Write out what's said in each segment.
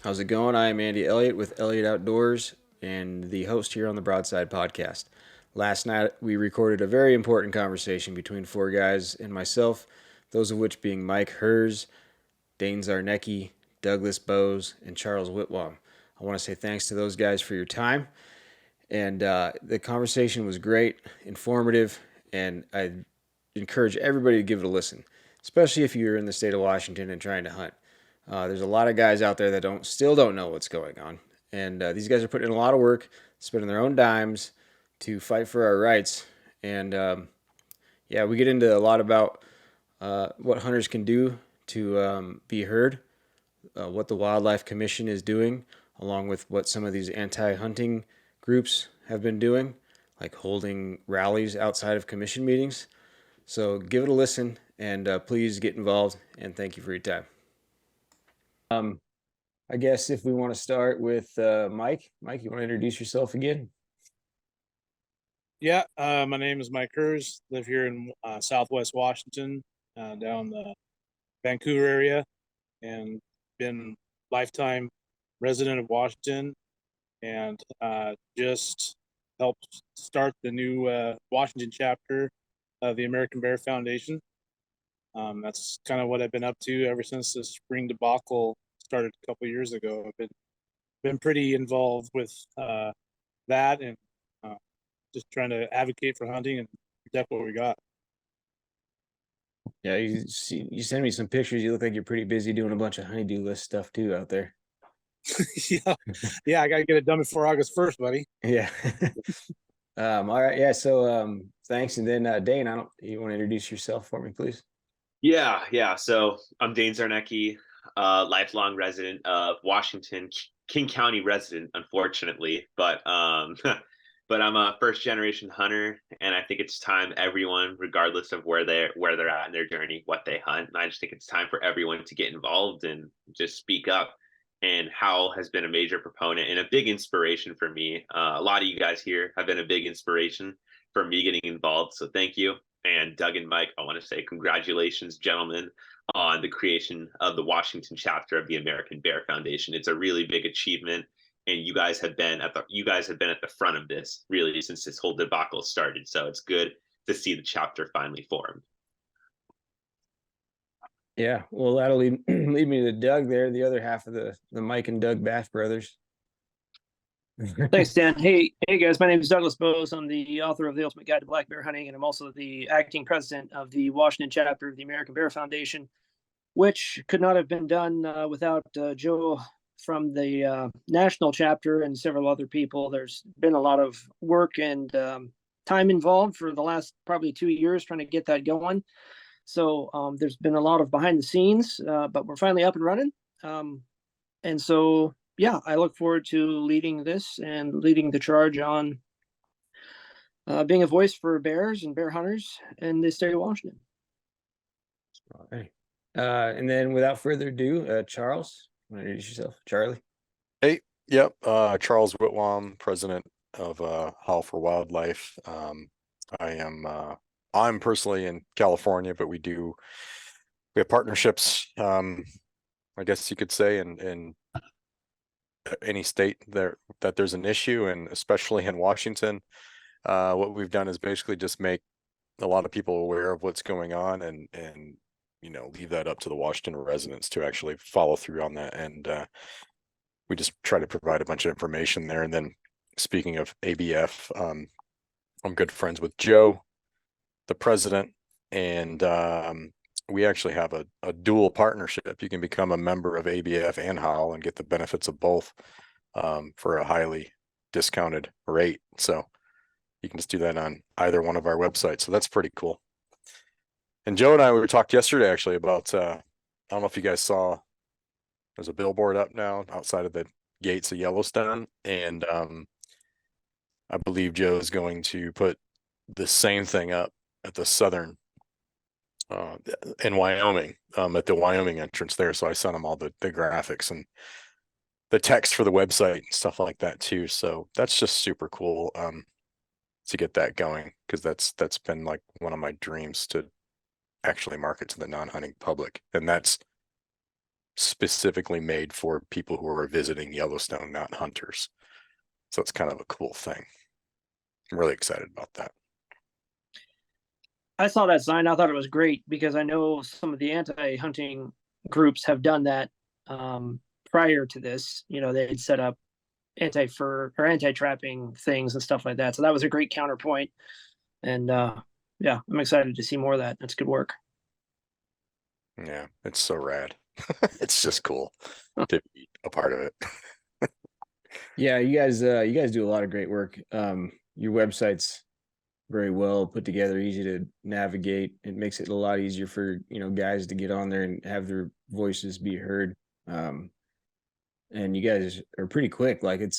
How's it going? I am Andy Elliott with Elliott Outdoors and the host here on the Broadside Podcast. Last night we recorded a very important conversation between four guys and myself, those of which being Mike Herz, Dane Czarnecki, Douglas Boze, and Charles Whitwam. I want to say thanks to those guys for your time. And the conversation was great, informative, and I encourage everybody to give it a listen, especially if you're in the state of Washington and trying to hunt. There's a lot of guys out there that still don't know what's going on, and these guys are putting in a lot of work, spending their own dimes to fight for our rights. And yeah, we get into a lot about what hunters can do to be heard, what the Wildlife Commission is doing, along with what some of these anti-hunting groups have been doing, like holding rallies outside of commission meetings. So give it a listen, and please get involved, and thank you for your time. I guess if we want to start with Mike. Mike, you want to introduce yourself again? Yeah, my name is Mike Herz. Live here in Southwest Washington, down the Vancouver area, and been lifetime resident of Washington, and just helped start the new Washington chapter of the American Bear Foundation. That's kind of what I've been up to ever since the spring debacle started a couple years ago. I've been pretty involved with that and just trying to advocate for hunting and protect what we got. Yeah, you send me some pictures. You look like you're pretty busy doing a bunch of honeydew list stuff too out there. yeah, yeah, I gotta get it done before August 1st, buddy. Yeah. All right. Yeah. So thanks. And then Dane, you want to introduce yourself for me, please? Yeah. So I'm Dane Czarnecki, lifelong resident of Washington, King County resident, unfortunately, but but I'm a first generation hunter, and I think it's time everyone, regardless of where they're at in their journey, what they hunt, and I just think it's time for everyone to get involved and just speak up. And Howl has been a major proponent and a big inspiration for me. A lot of you guys here have been a big inspiration for me getting involved, so thank you. And Doug and Mike, I want to say congratulations, gentlemen, on the creation of the Washington chapter of the American Bear Foundation. It's a really big achievement, and you guys have been at the front of this really since this whole debacle started. So it's good to see the chapter finally formed. Yeah. Well, that'll lead me to Doug there, the other half of the Mike and Doug Bath brothers. Thanks, Dan. Hey guys, my name is Douglas Boze. I'm the author of The Ultimate Guide to Black Bear Hunting, and I'm also the acting president of the Washington chapter of the American Bear Foundation, which could not have been done without Joe from the national chapter and several other people. There's been a lot of work and time involved for the last probably 2 years trying to get that going. So there's been a lot of behind the scenes, but we're finally up and running. And so yeah, I look forward to leading this and leading the charge on being a voice for bears and bear hunters in the state of Washington. All right. And then without further ado, Charles, want to introduce yourself? Charlie? Hey, yep. Charles Whitwam, president of Howl For Wildlife. I'm personally in California, but we have partnerships, I guess you could say, in any state there that there's an issue, and especially in Washington. What we've done is basically just make a lot of people aware of what's going on, and leave that up to the Washington residents to actually follow through on that. And we just try to provide a bunch of information there. And then speaking of ABF, I'm good friends with Joe, the president, and we actually have a dual partnership. You can become a member of ABF and Howl and get the benefits of both for a highly discounted rate. So you can just do that on either one of our websites. So that's pretty cool. And Joe and I, we talked yesterday actually about, I don't know if you guys saw, there's a billboard up now outside of the gates of Yellowstone. And I believe Joe is going to put the same thing up at the southern in Wyoming, at the Wyoming entrance there. So I sent him all the graphics and the text for the website and stuff like that too. So that's just super cool to get that going, because that's been like one of my dreams, to actually market to the non-hunting public. And that's specifically made for people who are visiting Yellowstone, not hunters. So it's kind of a cool thing. I'm really excited about that. I saw that sign. I thought it was great because I know some of the anti-hunting groups have done that prior to this. You know, they'd set up anti-fur or anti-trapping things and stuff like that. So that was a great counterpoint. And yeah, I'm excited to see more of that. That's good work. Yeah, it's so rad. It's just cool to be a part of it. Yeah, you guys do a lot of great work. Your website's very well put together, easy to navigate. It makes it a lot easier for, guys to get on there and have their voices be heard. And you guys are pretty quick. Like you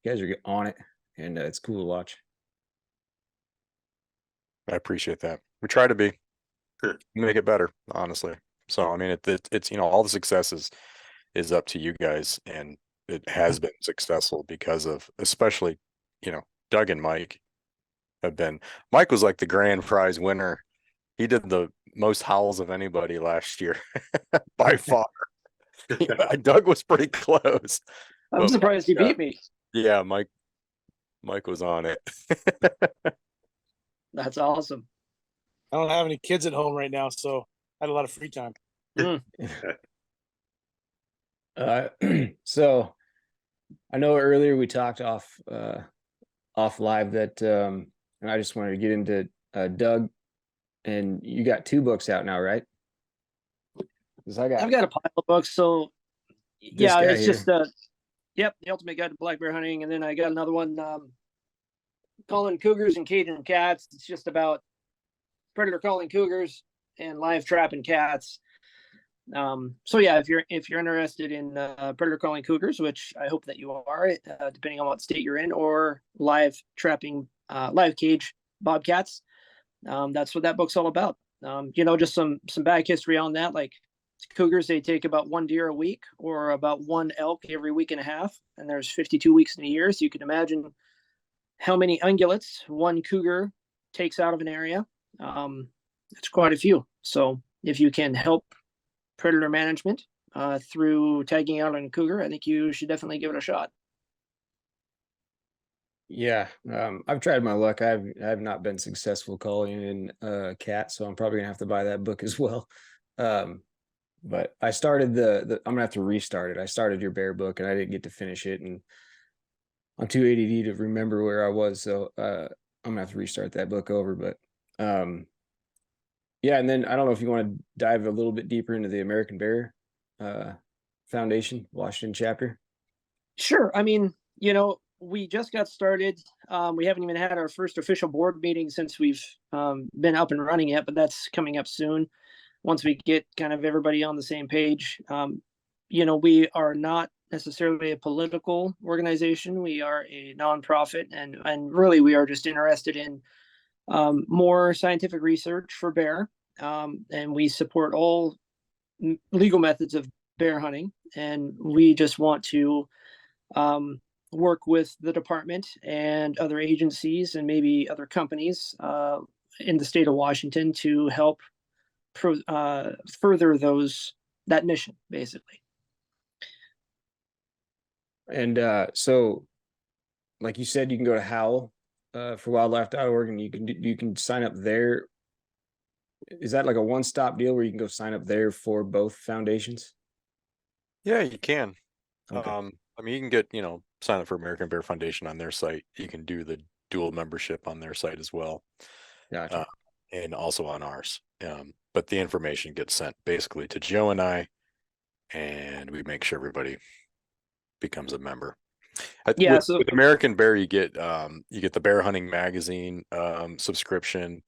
guys are on it, and it's cool to watch. I appreciate that. We try to be make it better, honestly. So I mean, it's all the success is up to you guys, and it has been successful because of, especially, Doug and Mike have been. Mike was like the grand prize winner. He did the most howls of anybody last year by far. Doug was pretty close. I'm surprised he beat me. Yeah, Mike was on it. That's awesome. I don't have any kids at home right now, so I had a lot of free time. So I know earlier we talked off live that and I just wanted to get into Doug, and you got 2 books out now, right? I've got a pile of books. So yeah, it's here. just yep, The Ultimate Guide to Black Bear Hunting, and then I got another one calling Cougars and Cagin Cats. It's just about predator calling cougars and live trapping cats. So yeah, if you're interested in predator calling cougars, which I hope that you are, depending on what state you're in, or live trapping live cage bobcats, that's what that book's all about. Just some back history on that. Like cougars, they take about 1 deer a week, or about 1 elk every week and a half, and there's 52 weeks in a year, so you can imagine how many ungulates 1 cougar takes out of an area. It's quite a few. So if you can help predator management through tagging out on a cougar, I think you should definitely give it a shot. Yeah, I've tried my luck. I've not been successful calling in a cat, so I'm probably gonna have to buy that book as well. But I started I'm gonna have to restart it. I started your bear book and I didn't get to finish it, and I'm too ADD to remember where I was, so I'm gonna have to restart that book over. But yeah, and then I don't know if you want to dive a little bit deeper into the American Bear Foundation Washington chapter. Sure. I mean, we just got started. We haven't even had our first official board meeting since we've been up and running yet, but that's coming up soon. Once we get kind of everybody on the same page, we are not necessarily a political organization. We are a nonprofit, and really we are just interested in more scientific research for bear, and we support all legal methods of bear hunting, and we just want to work with the department and other agencies and maybe other companies in the state of Washington to help further that mission, basically. And so, like you said, you can go to Howl for wildlife.org, and you can sign up there. Is that like a one-stop deal where you can go sign up there for both foundations? Yeah, you can. Okay. I mean, you can get, sign up for American Bear Foundation on their site. You can do the dual membership on their site as well. Gotcha. And also on ours. But the information gets sent basically to Joe and I, and we make sure everybody becomes a member. Yeah, with American Bear, you get the Bear Hunting Magazine subscription.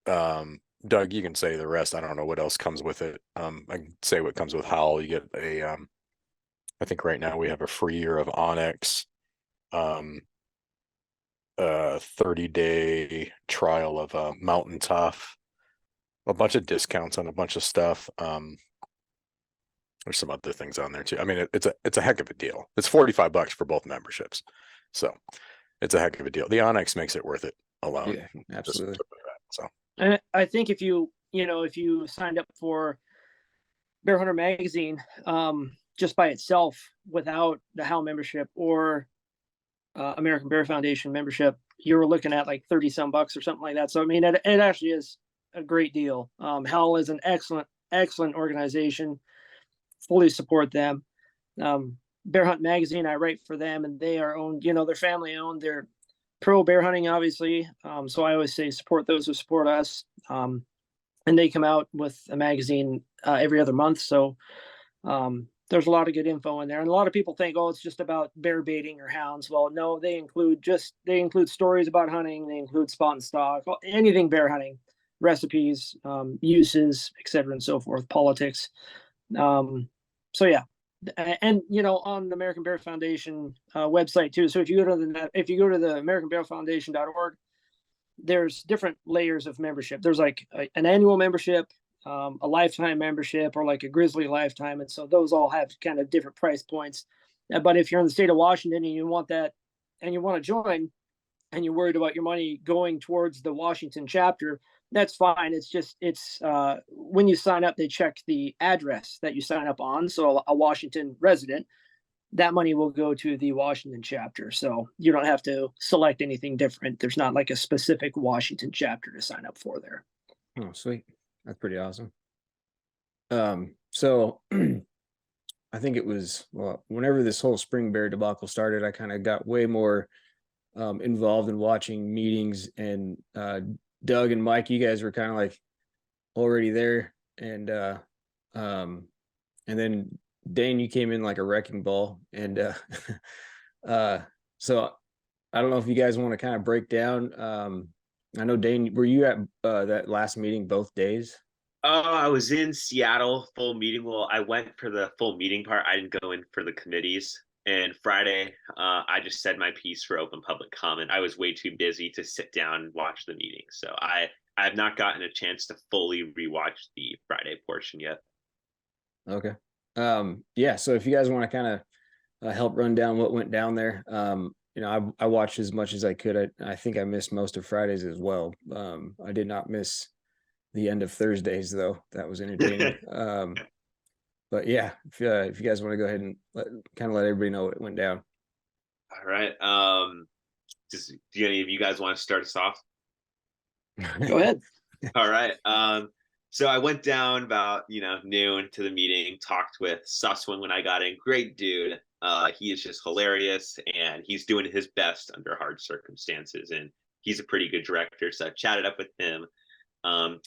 Doug, you can say the rest. I don't know what else comes with it. I can say what comes with Howl. You get a I think right now we have a free year of Onyx, 30-day trial of Mountain Tough, a bunch of discounts on a bunch of stuff. There's some other things on there too. I mean, it's a heck of a deal. It's $45 for both memberships, so it's a heck of a deal. The Onyx makes it worth it alone. Yeah, absolutely. So, and I think if you signed up for Bear Hunter magazine, just by itself, without the Howl membership or American Bear Foundation membership, you were looking at like 30 some bucks or something like that. So I mean, it actually is a great deal. Howl is an excellent organization. Fully support them. Bear Hunt magazine, I write for them, and they are owned, they're family owned. They're pro bear hunting, obviously. So I always say support those who support us. And they come out with a magazine every other month. So there's a lot of good info in there. And a lot of people think, oh, it's just about bear baiting or hounds. Well, no, they include stories about hunting. They include spot and stock, anything bear hunting, recipes, uses, etc. and so forth, politics. So yeah. And on the American Bear Foundation website too. So if you go to the AmericanBearFoundation.org, there's different layers of membership. There's like an annual membership, a lifetime membership, or like a grizzly lifetime, and so those all have kind of different price points. But if you're in the state of Washington and you want that, and you want to join, and you're worried about your money going towards the Washington chapter, that's fine. It's when you sign up, they check the address that you sign up on. So a Washington resident, that money will go to the Washington chapter. So you don't have to select anything different. There's not like a specific Washington chapter to sign up for there. Oh, sweet. That's pretty awesome. So I think it was, whenever this whole spring bear debacle started, I kind of got way more involved in watching meetings, and Doug and Mike, you guys were kind of like already there, and then Dane, you came in like a wrecking ball, and so I don't know if you guys want to kind of break down. I know, Dane, were you at that last meeting both days? I was in Seattle, full meeting. Well, I went for the full meeting part. I didn't go in for the committees. And Friday, I just said my piece for open public comment. I was way too busy to sit down and watch the meeting. So I have not gotten a chance to fully rewatch the Friday portion yet. Okay. Yeah. So if you guys want to kind of help run down what went down there, I watched as much as I could. I think I missed most of Fridays as well. I did not miss the end of Thursdays though. That was entertaining. But yeah, if you guys want to go ahead and let everybody know what went down. All right. Do any of you guys want to start us off? Go ahead. All right. So I went down about noon to the meeting, talked with Sussman when I got in. Great dude. He is just hilarious, and he's doing his best under hard circumstances, and he's a pretty good director. So I chatted up with him.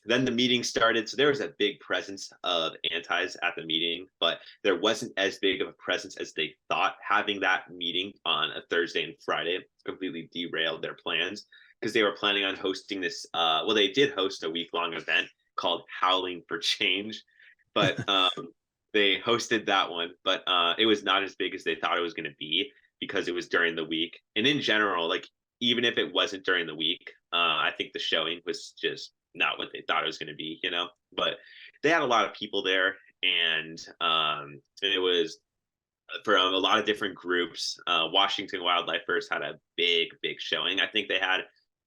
Then the meeting started. So there was a big presence of antis at the meeting, but there wasn't as big of a presence as they thought. Having that meeting on a Thursday and Friday completely derailed their plans, because they were planning on hosting this. They did host a week-long event called Howling for Change, but they hosted that one, but it was not as big as they thought it was going to be, because it was during the week. And in general, like, even if it wasn't during the week, I think the showing was just not what they thought it was going to be, but they had a lot of people there, and it was from a lot of different groups. Washington Wildlifers had a big showing. I think they had,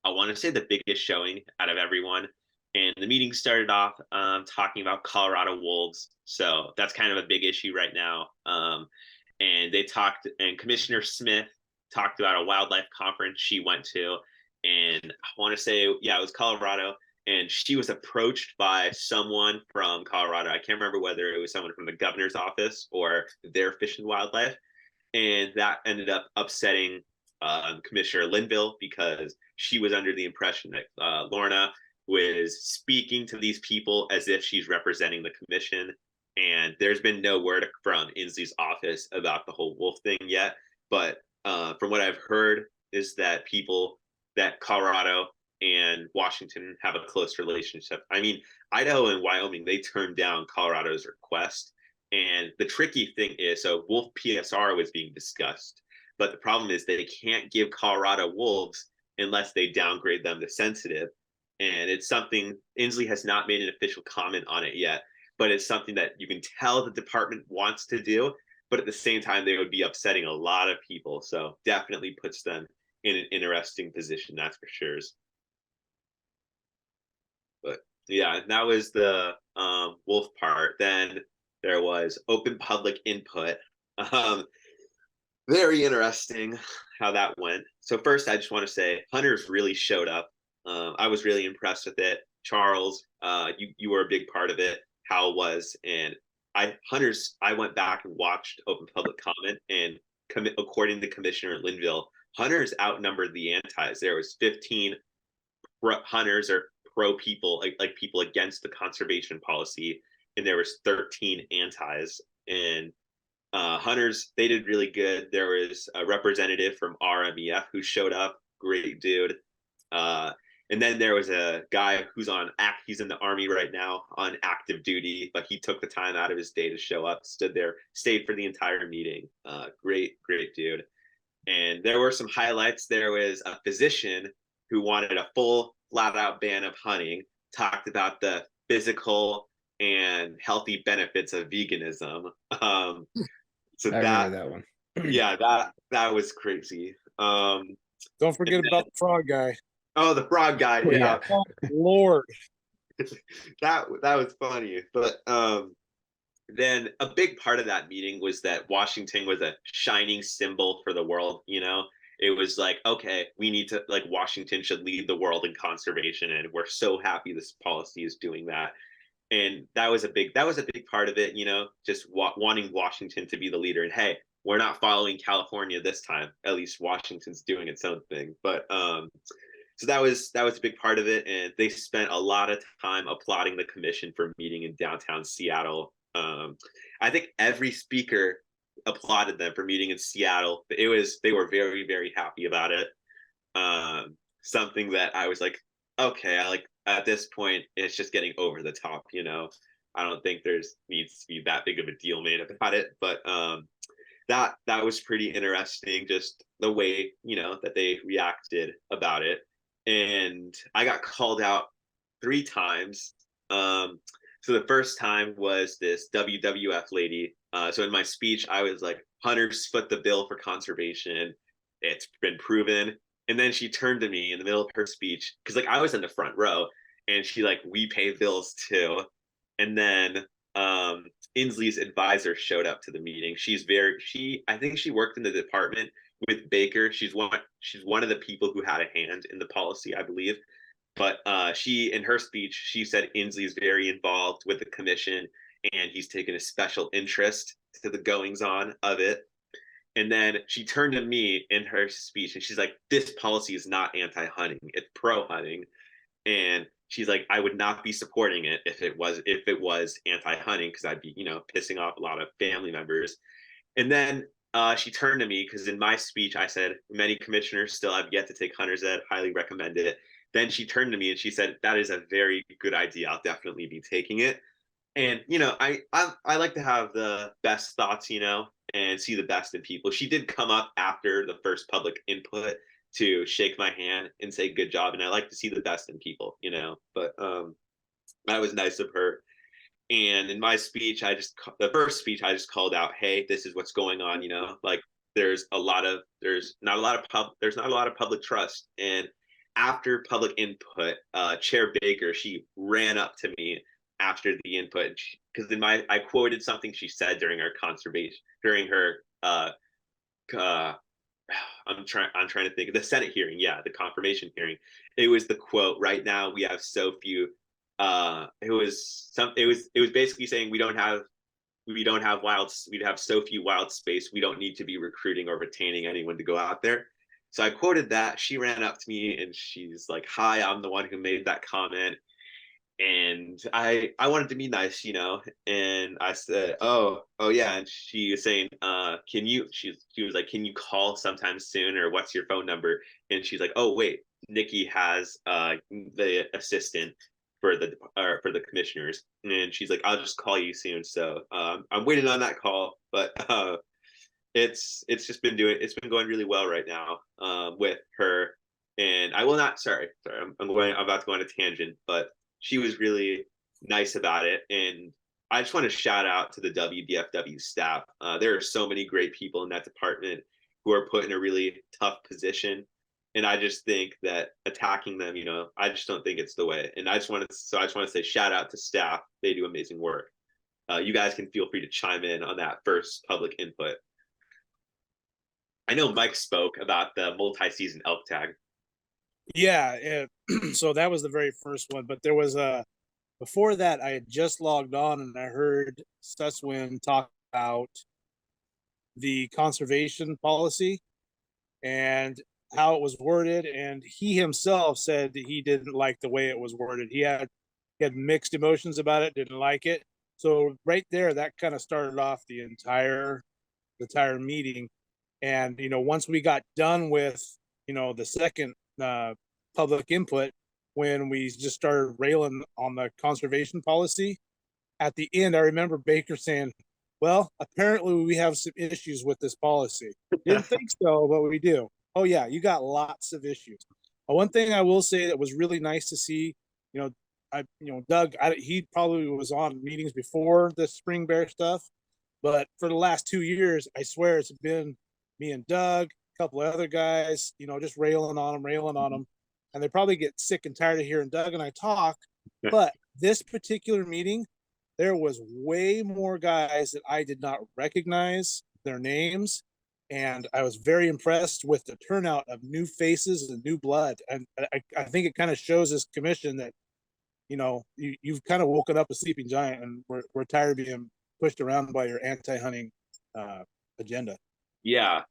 I want to say, the biggest showing out of everyone. And the meeting started off talking about Colorado wolves. So that's kind of a big issue right now. And they talked, and Commissioner Smith talked about a wildlife conference she went to. And I want to say, yeah, it was Colorado. And she was approached by someone from Colorado. I can't remember whether it was someone from the governor's office or their Fish and Wildlife. And that ended up upsetting Commissioner Linville, because she was under the impression that Lorna was speaking to these people as if she's representing the commission. And there's been no word from Inslee's office about the whole wolf thing yet. But from what I've heard is that Colorado and Washington have a close relationship. I mean, Idaho and Wyoming, they turned down Colorado's request. And the tricky thing is, so wolf PSR was being discussed, but the problem is they can't give Colorado wolves unless they downgrade them to sensitive. And it's something, Inslee has not made an official comment on it yet, but it's something that you can tell the department wants to do, but at the same time, they would be upsetting a lot of people. So definitely puts them in an interesting position, that's for sure. But yeah, that was the wolf part. Then there was open public input. Very interesting how that went. So first, I just want to say hunters really showed up. I was really impressed with it. Charles, you were a big part of it. Howl was, and I went back and watched open public comment, and according to Commissioner Linville, hunters outnumbered the antis. There was 15 hunters or pro people, like people against the conservation policy, and there was 13 antis. And hunters, they did really good. There was a representative from RMEF who showed up, great dude. And then there was a guy he's in the Army right now on active duty, but he took the time out of his day to show up, stood there, stayed for the entire meeting. Great dude. And there were some highlights. There was a physician who wanted a full flat out ban of hunting, talked about the physical and healthy benefits of veganism. So I remember that one. Yeah, that was crazy. Don't forget about the frog guy. Oh, the frog guy. Oh, Yeah. Oh, Lord. that was funny. But then a big part of that meeting was that Washington was a shining symbol for the world, you know. It was like, okay, we need to, like, Washington should lead the world in conservation, and we're so happy this policy is doing that. And that was a big part of it, you know, just wanting Washington to be the leader. And hey, we're not following California this time. At least Washington's doing its own thing. But so that was a big part of it. And they spent a lot of time applauding the commission for meeting in downtown Seattle. I think every speaker applauded them for meeting in Seattle. They were very, very happy about it. Something that I was like, okay, at this point, it's just getting over the top, you know. I don't think needs to be that big of a deal made about it, but that was pretty interesting, just the way, you know, that they reacted about it. And I got called out 3 times. So the first time was this WWF lady. So in my speech, I was like, hunters foot the bill for conservation. It's been proven. And then she turned to me in the middle of her speech, because like I was in the front row, and she like, we pay bills too. And then Inslee's advisor showed up to the meeting. I think she worked in the department with Baker. She's one of the people who had a hand in the policy, I believe. But she, in her speech, she said Inslee's very involved with the commission, and he's taken a special interest to the goings on of it. And then she turned to me in her speech, and she's like, this policy is not anti-hunting, it's pro-hunting. And she's like, I would not be supporting it if it was anti-hunting, because I'd be, you know, pissing off a lot of family members. And then she turned to me, because in my speech I said, many commissioners still have yet to take hunter's ed, highly recommend it. Then she turned to me and she said, that is a very good idea, I'll definitely be taking it. And, you know, I like to have the best thoughts, you know, and see the best in people. She did come up after the first public input to shake my hand and say good job, and I like to see the best in people, you know. But that was nice of her. And in my speech, the first speech I just called out, hey, this is what's going on, you know, like there's not a lot of public trust. And after public input, Chair Baker, she ran up to me after the input, because I quoted something she said during her I'm trying to think of the Senate hearing. Yeah, the confirmation hearing. It was the quote, right now we have so few. It was basically saying we have so few wild space. We don't need to be recruiting or retaining anyone to go out there. So I quoted that. She ran up to me and she's like, hi, I'm the one who made that comment. And I wanted to be nice, you know, and I said, oh yeah. And she was saying, she was like, can you call sometime soon, or what's your phone number? And she's like, oh wait, Nikki has the assistant for the commissioners. And she's like, I'll just call you soon. So I'm waiting on that call, but it's been going really well right now with her. And I will not, sorry, I'm about to go on a tangent, but she was really nice about it. And I just want to shout out to the WDFW staff. There are so many great people in that department who are put in a really tough position. And I just think that attacking them, you know, I just don't think it's the way. And I just want to say shout out to staff. They do amazing work. you guys can feel free to chime in on that first public input. I know Mike spoke about the multi-season elk tag. Yeah, so that was the very first one, but there was before that I had just logged on and I heard Susswin talk about the conservation policy and how it was worded, and he himself said that he didn't like the way it was worded. He had mixed emotions about it, didn't like it. So right there, that kind of started off the entire meeting. And once we got done with the second public input, when we just started railing on the conservation policy, at the end, I remember Baker saying, well, apparently we have some issues with this policy. Didn't think so, but we do. Oh yeah, you got lots of issues. One thing I will say that was really nice to see, Doug, he probably was on meetings before the spring bear stuff, but for the last 2 years, I swear it's been me and Doug, a couple of other guys, just railing on them. And they probably get sick and tired of hearing Doug and I talk. But this particular meeting, there was way more guys that I did not recognize their names. And I was very impressed with the turnout of new faces and new blood. And I think it kind of shows this commission that, you've kind of woken up a sleeping giant, and we're tired of being pushed around by your anti-hunting agenda. Yeah.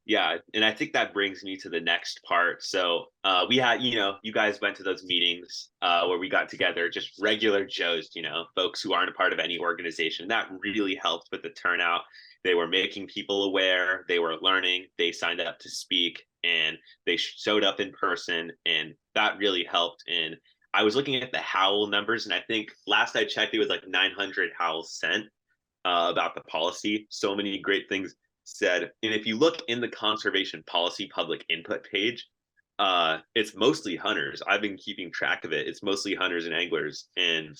And I think that brings me to the next part. So we had, you guys went to those meetings where we got together, just regular Joes, folks who aren't a part of any organization. That really helped with the turnout. They were making people aware, they were learning, they signed up to speak, and they showed up in person, and that really helped. And I was looking at the howl numbers, and I think last I checked, it was like 900 howls sent about the policy. So many great things said. And if you look in the conservation policy public input page, it's mostly hunters. I've been keeping track of it. It's mostly hunters and anglers, and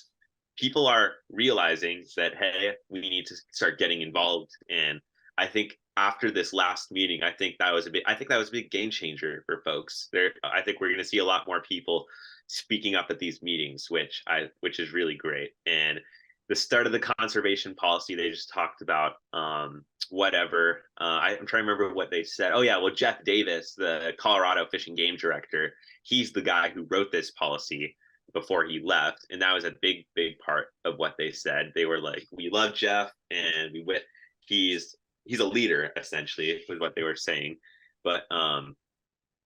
people are realizing that, hey, we need to start getting involved. And I think after this last meeting, I think that was a big game changer for folks. I think we're going to see a lot more people speaking up at these meetings, which is really great. And the start of the conservation policy, they just talked about whatever. I'm trying to remember what they said. Oh yeah, well, Jeff Davis, the Colorado Fish and Game Director, he's the guy who wrote this policy before he left, and that was a big part of what they said. They were like, we love Jeff, and he's a leader, essentially, was what they were saying. But Doug,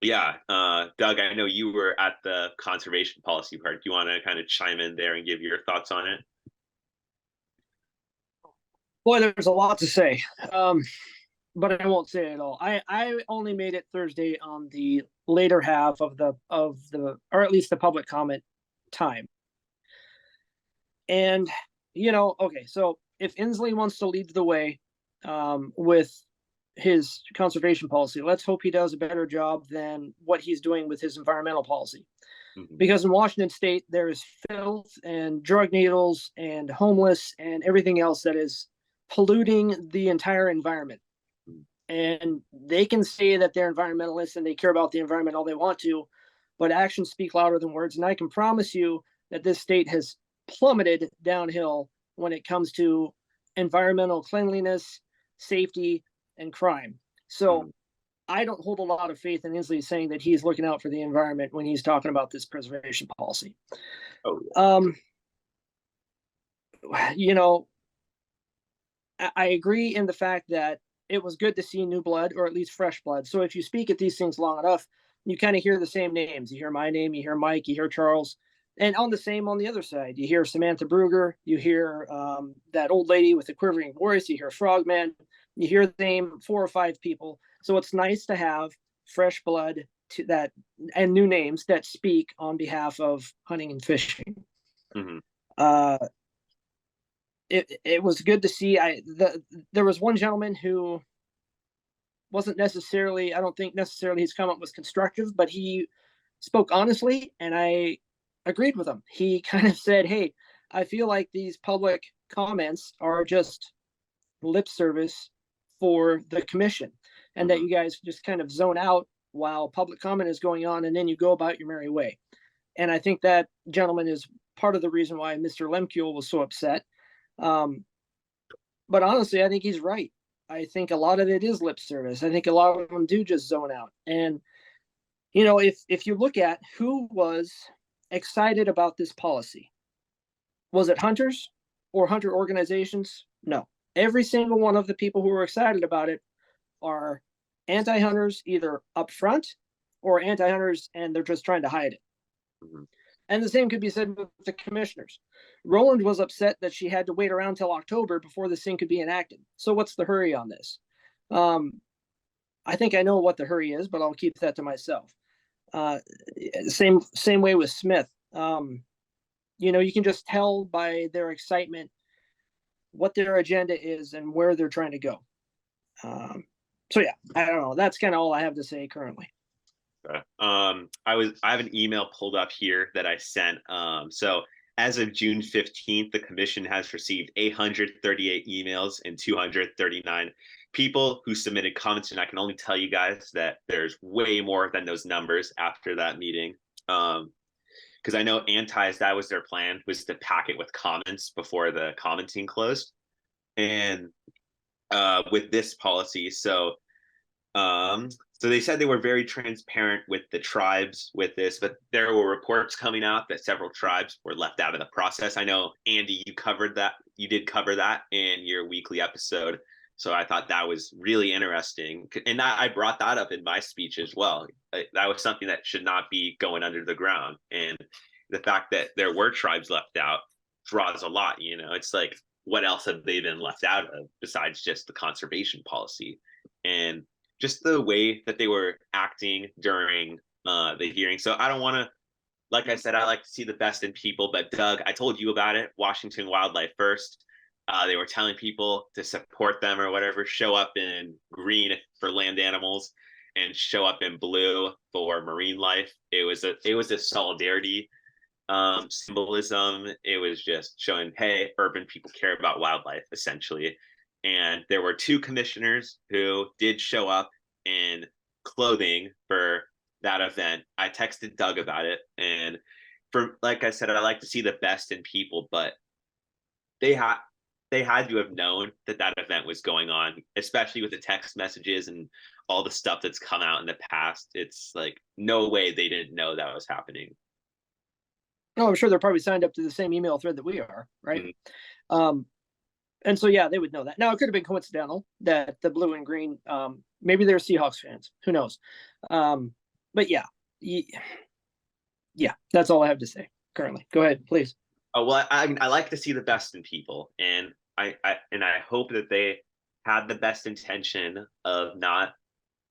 I know you were at the conservation policy part. Do you want to kind of chime in there and give your thoughts on it? Boy, there's a lot to say, but I won't say it all. I only made it Thursday on the later half of the or at least the public comment time. And okay, so if Inslee wants to lead the way with his conservation policy, let's hope he does a better job than what he's doing with his environmental policy. Mm-hmm. Because in Washington State, there is filth and drug needles and homeless and everything else that is polluting the entire environment. And they can say that they're environmentalists and they care about the environment all they want to, but actions speak louder than words. And I can promise you that this state has plummeted downhill when it comes to environmental cleanliness, safety, and crime. So I don't hold a lot of faith in Inslee saying that he's looking out for the environment when he's talking about this preservation policy. I agree in the fact that it was good to see new blood, or at least fresh blood. So if you speak at these things long enough, you kind of hear the same names. You hear my name, you hear Mike, you hear Charles. And on the other side, you hear Samantha Bruger, you hear that old lady with the quivering voice, you hear Frogman, you hear the name 4 or 5 people. So it's nice to have fresh blood and new names that speak on behalf of hunting and fishing. Mm-hmm. It was good to see. There was one gentleman who wasn't necessarily, I don't think necessarily his comment was constructive, but he spoke honestly, and I agreed with him. He kind of said, hey, I feel like these public comments are just lip service for the commission, and that you guys just kind of zone out while public comment is going on, and then you go about your merry way. And I think that gentleman is part of the reason why Mr. Lemkuhl was so upset. But honestly, I think he's right. I think a lot of it is lip service. I think a lot of them do just zone out. And, if you look at who was excited about this policy, was it hunters or hunter organizations? No. Every single one of the people who were excited about it are anti-hunters, either up front or anti-hunters, and they're just trying to hide it. Mhm. And the same could be said with the commissioners. Roland was upset that she had to wait around till October before this thing could be enacted. So what's the hurry on this? I think I know what the hurry is, but I'll keep that to myself. Same way with Smith. You can just tell by their excitement what their agenda is and where they're trying to go. So yeah, I don't know. That's kind of all I have to say currently. I have an email pulled up here that I sent. So as of June 15th, the commission has received 838 emails and 239 people who submitted comments. And I can only tell you guys that there's way more than those numbers after that meeting. Because I know Anti's, that was their plan, was to pack it with comments before the commenting closed. And with this policy, so they said they were very transparent with the tribes with this, but there were reports coming out that several tribes were left out of the process. I know, Andy, you did cover that in your weekly episode. So I thought that was really interesting. And I brought that up in my speech as well. That was something that should not be going under the ground. And the fact that there were tribes left out draws a lot, it's like, what else have they been left out of besides just the conservation policy? And just the way that they were acting during the hearing. So I don't want to, like I said, I like to see the best in people, but Doug, I told you about it, Washington Wildlife First. They were telling people to support them or whatever, show up in green for land animals and show up in blue for marine life. It was a solidarity symbolism. It was just showing, hey, urban people care about wildlife, essentially. And there were two commissioners who did show up in clothing for that event. I texted Doug about it, and like I said, I like to see the best in people, but they had to have known that event was going on, especially with the text messages and all the stuff that's come out in the past. It's like, no way they didn't know that was happening. No, I'm sure they're probably signed up to the same email thread that we are, right? Mm-hmm. And so, yeah, they would know that. Now, it could have been coincidental that the blue and green, maybe they're Seahawks fans. Who knows? But yeah, that's all I have to say currently. Go ahead, please. Oh, well, I like to see the best in people, and I hope that they had the best intention of not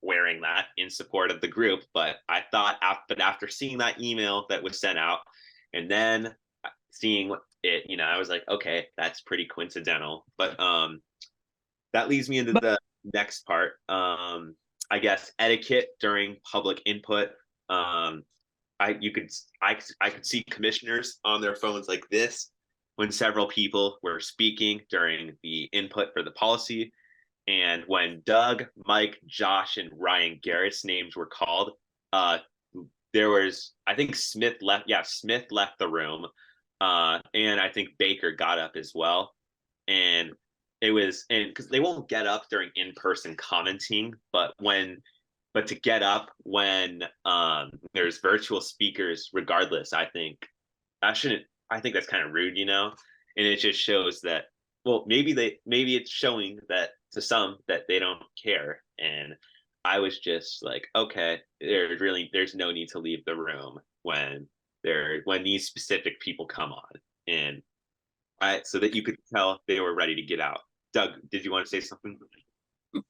wearing that in support of the group. But I thought, after seeing that email that was sent out, and then seeing it, I was like, okay, that's pretty coincidental. But that leads me into the next part. I guess etiquette during public input. I could see commissioners on their phones like this when several people were speaking during the input for the policy. And when Doug, Mike, Josh, and Ryan Garrett's names were called, there was, I think Smith left. Yeah, Smith left the room. And I think Baker got up as well. And it was, and because they won't get up during in-person commenting, but to get up when there's virtual speakers, regardless, I think that's kind of rude, and it just shows that, well, maybe it's showing that to some that they don't care. And I was just like, okay, there's no need to leave the room when these specific people come on, and so that you could tell they were ready to get out. Doug, did you want to say something?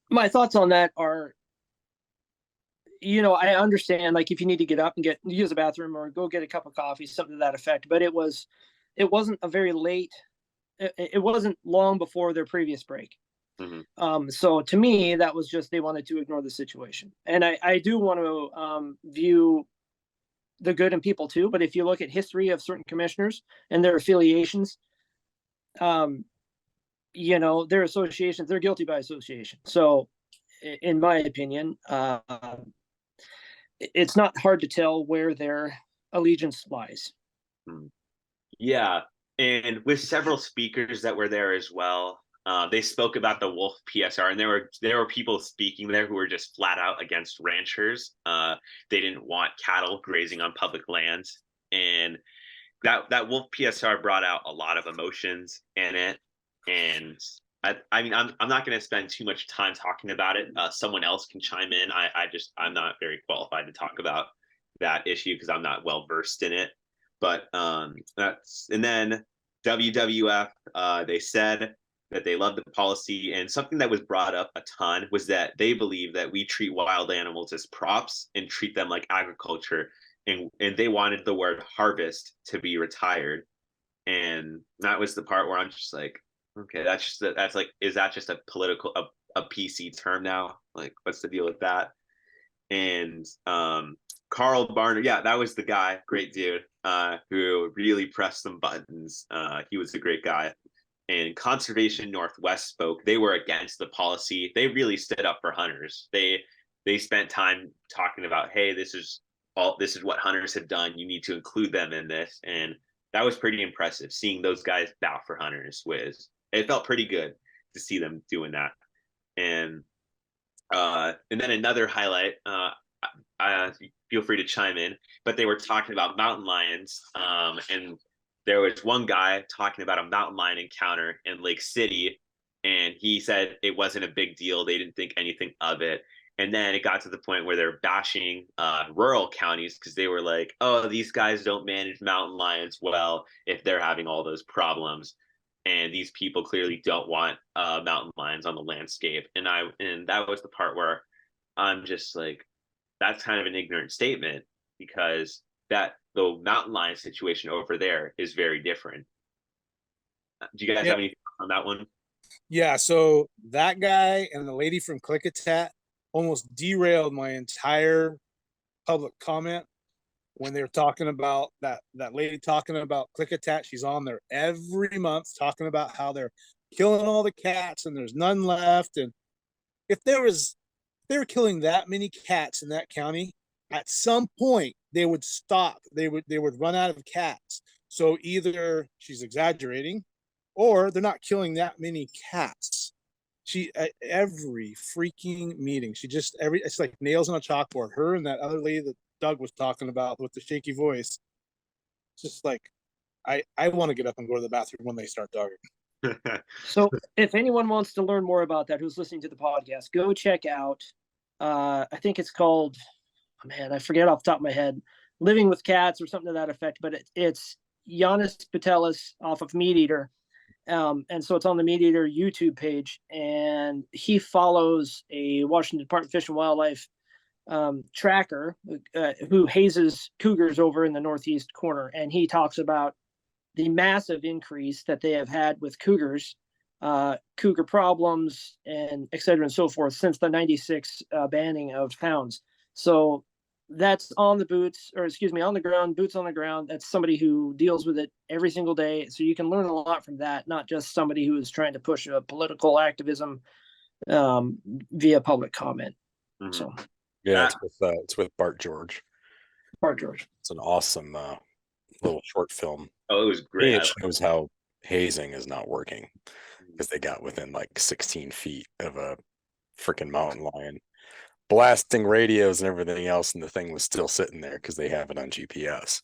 My thoughts on that are, I understand, like, if you need to get up and use a bathroom or go get a cup of coffee, something to that effect, but it wasn't a very late, it wasn't long before their previous break. Mm-hmm. So to me, that was just, they wanted to ignore the situation. And I do want to view the good in people too, but if you look at history of certain commissioners and their affiliations, their associations, they're guilty by association. So in my opinion, it's not hard to tell where their allegiance lies. Yeah. And with several speakers that were there as well, They spoke about the wolf PSR, and there were people speaking there who were just flat out against ranchers. They didn't want cattle grazing on public lands, and that wolf PSR brought out a lot of emotions in it. And I mean, I'm not going to spend too much time talking about it. Someone else can chime in. I'm not very qualified to talk about that issue because I'm not well versed in it. But and then WWF, they said that they love the policy, and something that was brought up a ton was that they believe that we treat wild animals as props and treat them like agriculture, and they wanted the word harvest to be retired. And that was the part where I'm just like, okay, that's like, is that just a political a PC term now? Like, what's the deal with that? And Carl Barner, yeah, that was the guy, great dude, who really pressed some buttons. He was a great guy. And Conservation Northwest spoke. They were against the policy. They really stood up for hunters. They spent time talking about, hey, this is what hunters have done. You need to include them in this. And that was pretty impressive. Seeing those guys bow for hunters it felt pretty good to see them doing that. And then another highlight, feel free to chime in, but they were talking about mountain lions, and there was one guy talking about a mountain lion encounter in Lake City, and he said it wasn't a big deal. They didn't think anything of it. And then it got to the point where they're bashing rural counties because they were like, oh, these guys don't manage mountain lions well if they're having all those problems. And these people clearly don't want mountain lions on the landscape. And that was the part where I'm just like, that's kind of an ignorant statement, because the mountain lion situation over there is very different. Do you guys have any thoughts on that one? Yeah, so that guy and the lady from Clickitat almost derailed my entire public comment when they were talking about that lady talking about Clickitat. She's on there every month talking about how they're killing all the cats and there's none left. And if they were killing that many cats in that county, at some point they would stop. They would run out of cats. So either she's exaggerating, or they're not killing that many cats. She at every freaking meeting, it's like nails on a chalkboard. Her and that other lady that Doug was talking about with the shaky voice. It's just like, I want to get up and go to the bathroom when they start talking. So if anyone wants to learn more about that, who's listening to the podcast, go check out, I think it's called, I forget off the top of my head, Living with Cats or something to that effect, but it's Giannis Patelis off of Meat Eater. And so it's on the Meat Eater YouTube page, and he follows a Washington Department of Fish and Wildlife tracker who hazes cougars over in the northeast corner. And he talks about the massive increase that they have had with cougars, cougar problems, and et cetera and so forth since the 96 banning of hounds. So that's on the ground, boots on the ground. That's somebody who deals with it every single day. So you can learn a lot from that, not just somebody who is trying to push a political activism via public comment. Mm-hmm. So yeah, it's with Bart George. It's an awesome little short film. Oh, it was great. It shows how hazing is not working, because they got within like 16 feet of a freaking mountain lion, blasting radios and everything else, and the thing was still sitting there because they have it on GPS.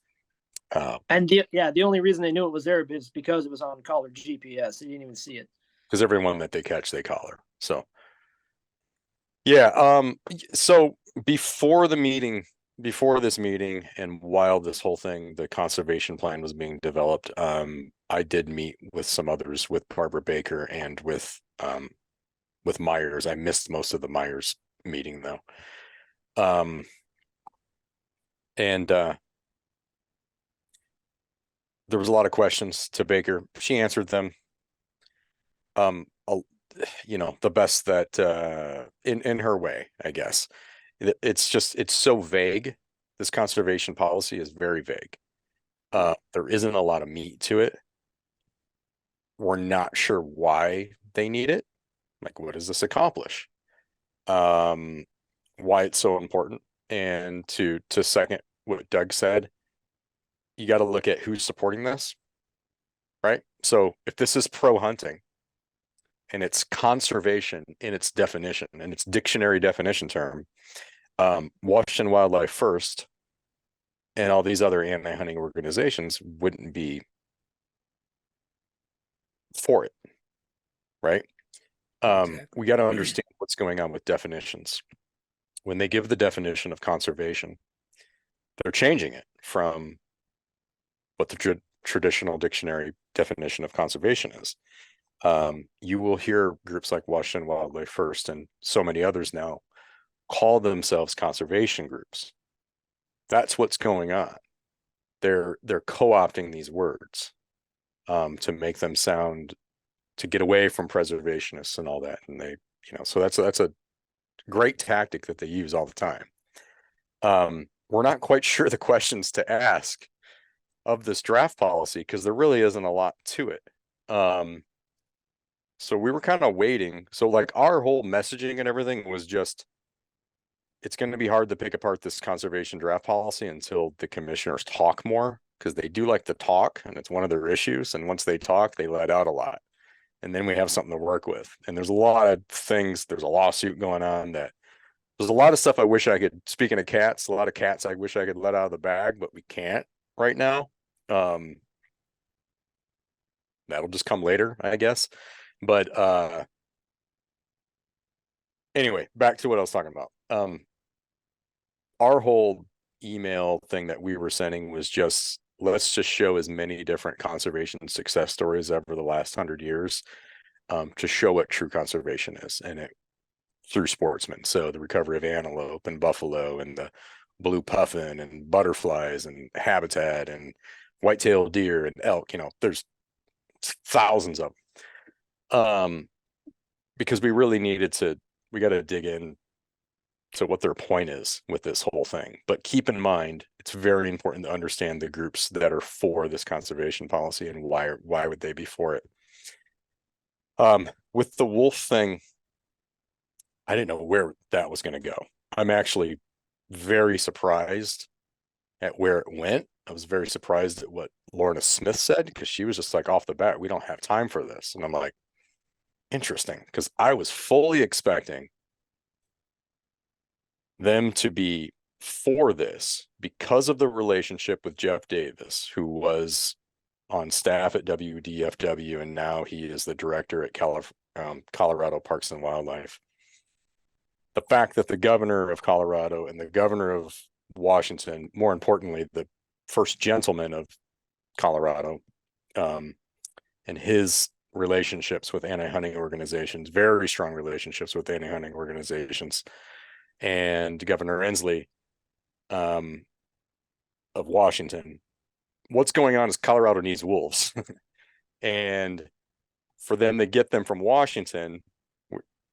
And the only reason they knew it was there is because it was on collared GPS. They didn't even see it. Because everyone that they catch, they collar. So yeah. So before this meeting, and while this whole thing, the conservation plan was being developed, I did meet with some others, with Barbara Baker and with Myers. I missed most of the Myers meeting though. And there was a lot of questions to Baker. She answered them the best that in her way, I guess. It's so vague. This conservation policy is very vague. There isn't a lot of meat to it. We're not sure why they need it. Like, what does this accomplish? Why it's so important. And to second what Doug said, you got to look at who's supporting this, right? So if this is pro hunting, and it's conservation in its definition, and its dictionary definition term. Washington Wildlife First and all these other anti-hunting organizations wouldn't be for it, right? Exactly. We got to understand what's going on with definitions. When they give the definition of conservation, they're changing it from what the traditional dictionary definition of conservation is. You will hear groups like Washington Wildlife First and so many others now call themselves conservation groups. That's what's going on. They're co-opting these words to make them sound, to get away from preservationists and all that. And they, so that's a great tactic that they use all the time. We're not quite sure the questions to ask of this draft policy because there really isn't a lot to it. So we were kind of waiting. So like our whole messaging and everything was just, it's going to be hard to pick apart this conservation draft policy until the commissioners talk more, because they do like to talk and it's one of their issues. And once they talk, they let out a lot. And then we have something to work with. And there's a lot of things, there's a lawsuit going on that there's a lot of stuff I wish I could, speaking of cats, a lot of cats I wish I could let out of the bag, but we can't right now. That'll just come later, I guess. But anyway, back to what I was talking about. Our whole email thing that we were sending was just, let's just show as many different conservation success stories over the last 100 years to show what true conservation is, and it through sportsmen. So the recovery of antelope and buffalo and the blue puffin and butterflies and habitat and white-tailed deer and elk, there's thousands of them. Because we really we got to dig in to what their point is with this whole thing. But keep in mind, it's very important to understand the groups that are for this conservation policy and why would they be for it. With the wolf thing, I didn't know where that was going to go. I'm actually very surprised at where it went. I was very surprised at what Lorna Smith said, because she was just like, off the bat, we don't have time for this. And I'm like, interesting, because I was fully expecting them to be for this because of the relationship with Jeff Davis, who was on staff at WDFW, and now he is the director at Colorado Parks and Wildlife. The fact that the governor of Colorado and the governor of Washington, more importantly, the first gentleman of Colorado, and his relationships with anti-hunting organizations, very strong relationships with anti-hunting organizations, and Governor Inslee of Washington. What's going on is Colorado needs wolves. And for them to get them from Washington,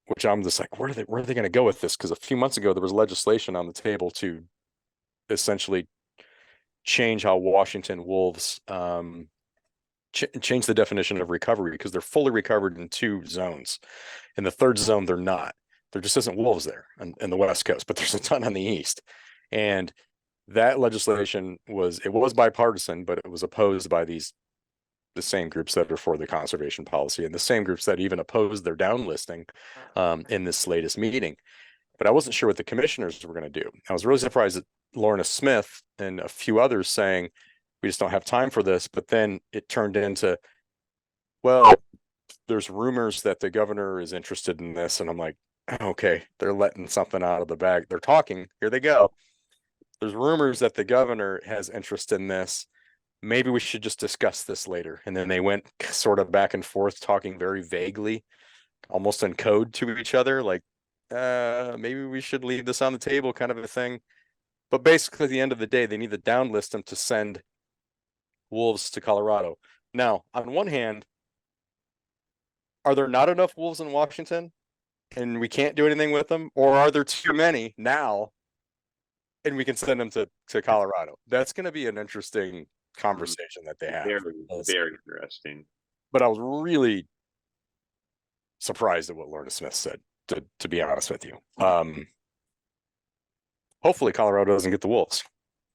which I'm just like, where are they going to go with this? Because a few months ago, there was legislation on the table to essentially change how Washington wolves change the definition of recovery, because they're fully recovered in 2 zones. In the 3rd zone, they're not. There just isn't wolves there in the West Coast, but there's a ton on the East. And that legislation was bipartisan, but it was opposed by the same groups that are for the conservation policy, and the same groups that even opposed their downlisting in this latest meeting. But I wasn't sure what the commissioners were going to do. I was really surprised at Lorna Smith and a few others saying, we just don't have time for this. But then it turned into, well, there's rumors that the governor is interested in this. And I'm like, okay, they're letting something out of the bag. They're talking. Here they go. There's rumors that the governor has interest in this. Maybe we should just discuss this later. And then they went sort of back and forth, talking very vaguely, almost in code to each other, like, maybe we should leave this on the table, kind of a thing. But basically, at the end of the day, they need to downlist them to send wolves to Colorado. Now, on one hand, are there not enough wolves in Washington and we can't do anything with them? Or are there too many now and we can send them to Colorado? That's going to be an interesting conversation that they have. Very, very interesting. But I was really surprised at what Lorna Smith said, to be honest with you. Hopefully Colorado doesn't get the wolves.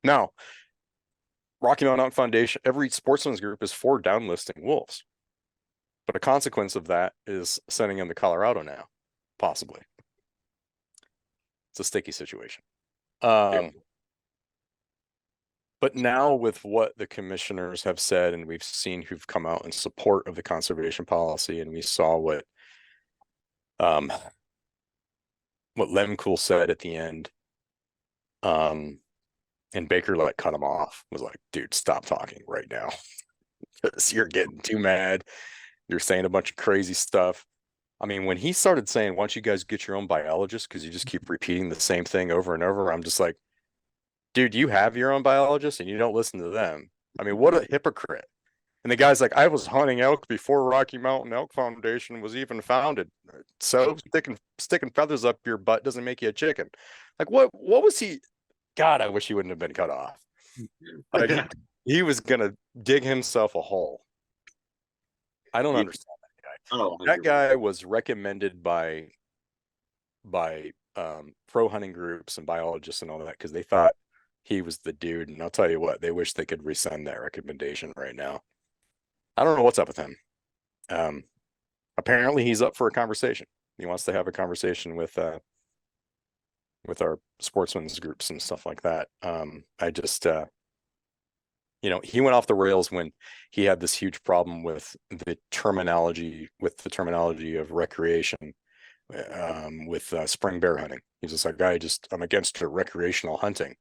Now, Rocky Mountain Elk Foundation, every sportsman's group is for downlisting wolves. But a consequence of that is sending him to Colorado now, possibly. It's a sticky situation. But now with what the commissioners have said, and we've seen who've come out in support of the conservation policy, and we saw what Lemcool said at the end, and Baker like cut him off, was like, dude, stop talking right now. Because you're getting too mad. You're saying a bunch of crazy stuff. I mean, when he started saying, why don't you guys get your own biologist because you just keep repeating the same thing over and over, I'm just like, dude, you have your own biologist and you don't listen to them. I mean, what a hypocrite. And the guy's like, I was hunting elk before Rocky Mountain Elk Foundation was even founded. So sticking feathers up your butt doesn't make you a chicken. Like, what was he? God, I wish he wouldn't have been cut off. Like, he was gonna dig himself a hole. I don't understand that guy. Oh, That guy was recommended by pro hunting groups and biologists and all that because they thought he was the dude. And I'll tell you what, they wish they could rescind that recommendation right now. I don't know what's up with him. Apparently he's up for a conversation. He wants to have a conversation with our sportsmen's groups and stuff like that. I just he went off the rails when he had this huge problem with the terminology of recreation, with spring bear hunting. He's just like, I'm against recreational hunting,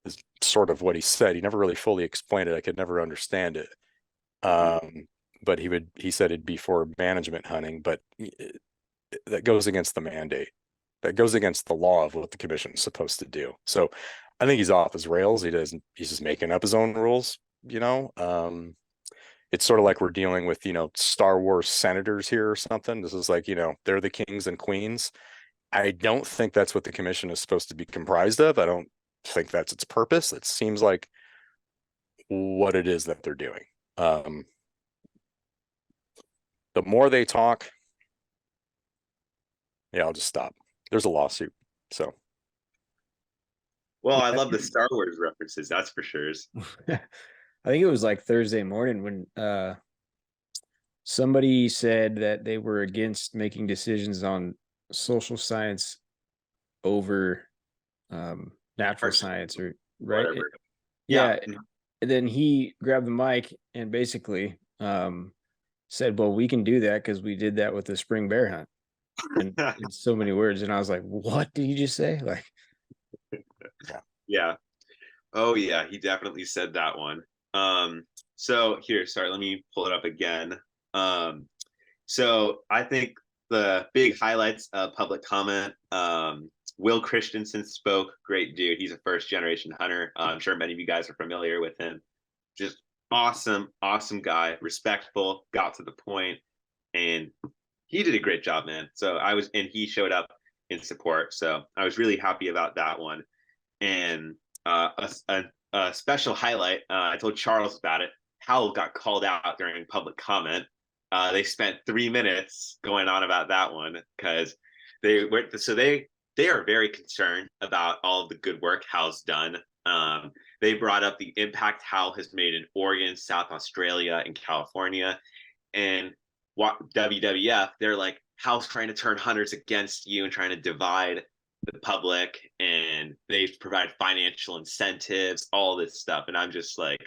is sort of what he said. He never really fully explained it. I could never understand it. But he said it'd be for management hunting, but that goes against the mandate. That goes against the law of what the commission is supposed to do. So I think he's off his rails. He's just making up his own rules, It's sort of like we're dealing with, Star Wars senators here or something. This is like, they're the kings and queens. I don't think that's what the commission is supposed to be comprised of. I don't think that's its purpose. It seems like what it is that they're doing. The more they talk, I'll just stop. There's a lawsuit, so. Well, I love the Star Wars references, that's for sure. I think it was like Thursday morning when somebody said that they were against making decisions on social science over natural science, or right? Whatever. Yeah. And then he grabbed the mic and basically said, well, we can do that because we did that with the spring bear hunt. And in so many words. And I was like, what did you just say? Like, yeah. Oh yeah, he definitely said that one. So here, sorry, let me pull it up again. So I think the big highlights of public comment, Will Christensen spoke. Great dude. He's a first generation hunter. I'm sure many of you guys are familiar with him. Just awesome guy, respectful, got to the point, and he did a great job, man. So and he showed up in support. So I was really happy about that one. And a special highlight, I told Charles about it. Howl got called out during public comment. They spent 3 minutes going on about that one because they are very concerned about all of the good work Howl's done. They brought up the impact Howl has made in Oregon, South Australia, and California. And WWF, they're like, Howl's trying to turn hunters against you and trying to divide the public, and they provide financial incentives, all this stuff. And I'm just like,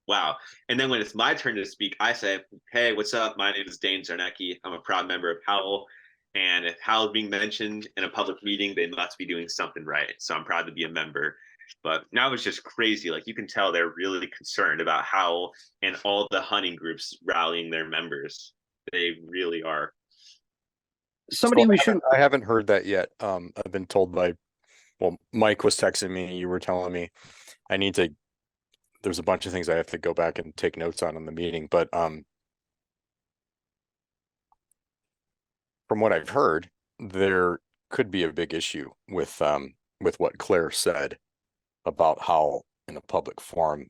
wow. And then when it's my turn to speak, I say, hey, what's up? My name is Dane Czarnecki. I'm a proud member of Howl. And if Howl is being mentioned in a public meeting, they must be doing something right. So I'm proud to be a member. But now it's just crazy. Like, you can tell they're really concerned about Howl and all the hunting groups rallying their members. They really are. I haven't heard that yet. I've been told Mike was texting me. You were telling me there's a bunch of things I have to go back and take notes on in the meeting. But from what I've heard, there could be a big issue with what Claire said about Howl in a public forum,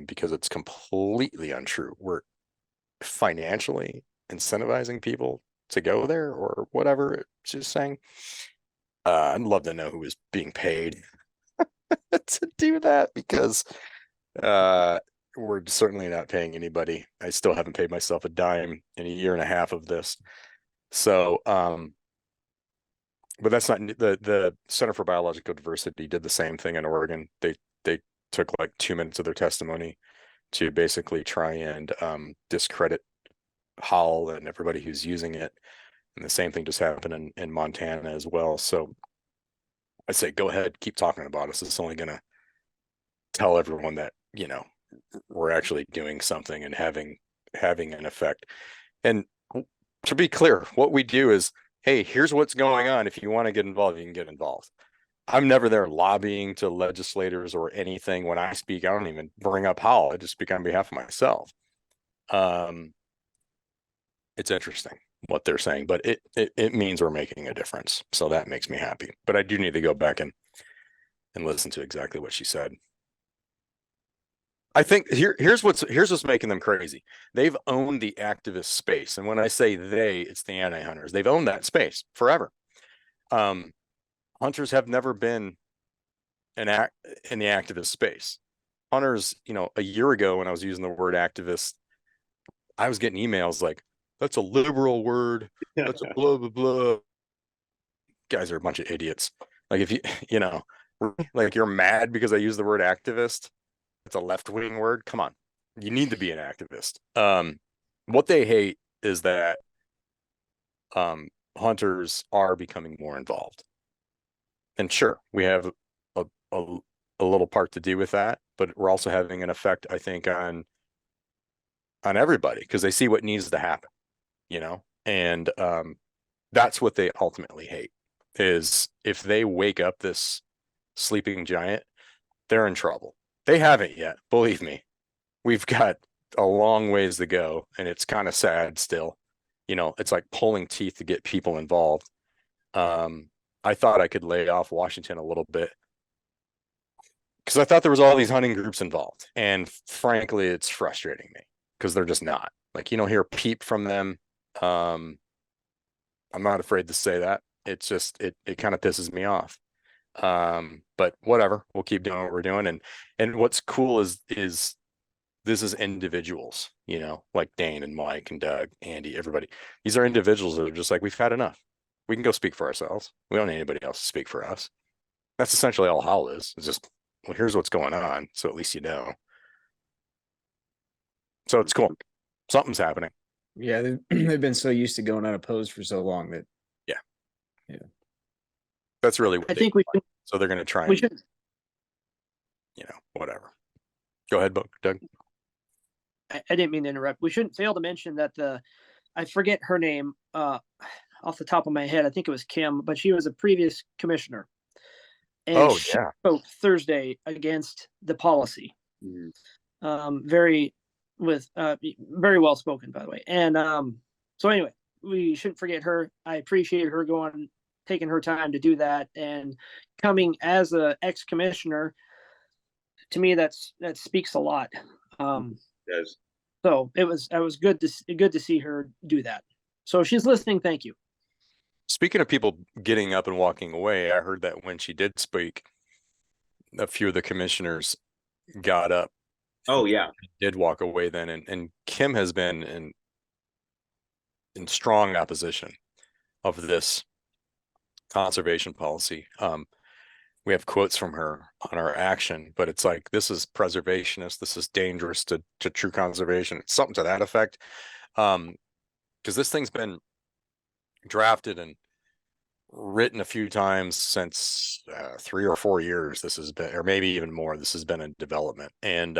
because it's completely untrue. We're financially incentivizing people to go there or whatever she's saying. I'd love to know who is being paid to do that, because we're certainly not paying anybody. I still haven't paid myself a dime in a year and a half of this. So, but that's not the Center for Biological Diversity did the same thing in Oregon. They took like 2 minutes of their testimony to basically try and discredit Howl and everybody who's using it. And the same thing just happened in Montana as well. So I say, go ahead, keep talking about us. It's only going to tell everyone that, you know, we're actually doing something and having an effect. And to be clear, what we do is, hey, here's what's going on. If you want to get involved, you can get involved. I'm never there lobbying to legislators or anything. When I speak, I don't even bring up Howl. I just speak on behalf of myself. It's interesting what they're saying, but it means we're making a difference. So that makes me happy. But I do need to go back and listen to exactly what she said. I think here's what's making them crazy. They've owned the activist space. And when I say they, it's the anti-hunters. They've owned that space forever. Hunters have never been in the activist space. Hunters, you know, a year ago when I was using the word activist, I was getting emails like, that's a liberal word. That's a blah, blah, blah. Guys are a bunch of idiots. Like if you know, like you're mad because I use the word activist. It's a left-wing word. Come on. You need to be an activist. What they hate is that hunters are becoming more involved. And sure, we have a little part to do with that, but we're also having an effect, I think, on everybody because they see what needs to happen, you know? And that's what they ultimately hate is if they wake up this sleeping giant, they're in trouble. They haven't yet, believe me. We've got a long ways to go, and it's kind of sad still. You know, it's like pulling teeth to get people involved. I thought I could lay off Washington a little bit because I thought there was all these hunting groups involved. And frankly, it's frustrating me because they're just not. Like, you don't hear a peep from them. I'm not afraid to say that. It's just, it kind of pisses me off. But whatever, we'll keep doing what we're doing. And what's cool is this is individuals, you know, like Dane and Mike and Doug, Andy, everybody. These are individuals that are just like, we've had enough. We can go speak for ourselves. We don't need anybody else to speak for us. That's essentially all Howl is. It's just, well, here's what's going on. So at least you know. So it's cool. Something's happening. Yeah, they've been so used to going unopposed for so long that that's really what I think we should, so they're going to try we and, should you know, whatever. Go ahead, Doug. I didn't mean to interrupt. We shouldn't fail to mention that I forget her name off the top of my head. I think it was Kim, but she was a previous commissioner. And she spoke Thursday against the policy. Very well spoken, by the way. And so anyway, we shouldn't forget her. I appreciate her taking her time to do that and coming as a ex-commissioner. To me, that speaks a lot. Yes. So it was good to see her do that. So if she's listening, thank you. Speaking of people getting up and walking away, I heard that when she did speak, a few of the commissioners got up. Oh yeah, did walk away then, and Kim has been in strong opposition of this conservation policy. We have quotes from her on our action, but it's like, this is preservationist. This is dangerous to true conservation. It's something to that effect. Because this thing's been drafted and written a few times since 3 or 4 years. This has been, or maybe even more, this has been in development. And,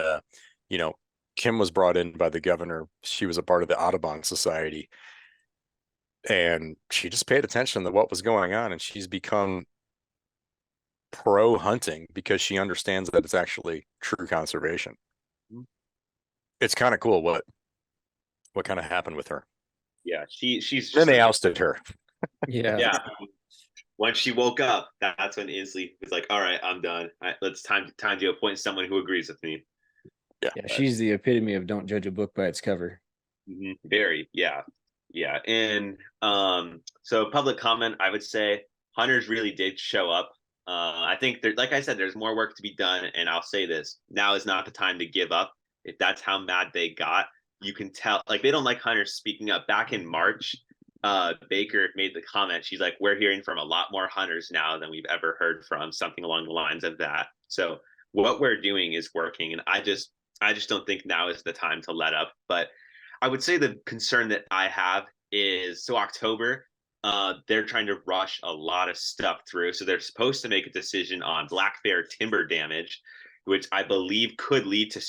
you know, Kim was brought in by the governor. She was a part of the Audubon Society. And she just paid attention to what was going on, and she's become pro hunting because she understands that it's actually true conservation. It's kind of cool what kind of happened with her. Yeah, she's then they ousted her. yeah. Once she woke up, that's when Inslee was like, all right, I'm done. Let's time to appoint someone who agrees with me. Yeah, she's the epitome of don't judge a book by its cover. Very, yeah. And so public comment, I would say hunters really did show up. I think like I said, there's more work to be done, and I'll say this: now is not the time to give up. if that's how mad they got, you can tell, like, they don't like hunters speaking up. Back in March, Baker made the comment, she's like, we're hearing from a lot more hunters now than we've ever heard from, something along the lines of that. So what we're doing is working, and I just don't think now is the time to let up. But I would say the concern that I have is, so October, they're trying to rush a lot of stuff through. So they're supposed to make a decision on black bear timber damage, which I believe could lead to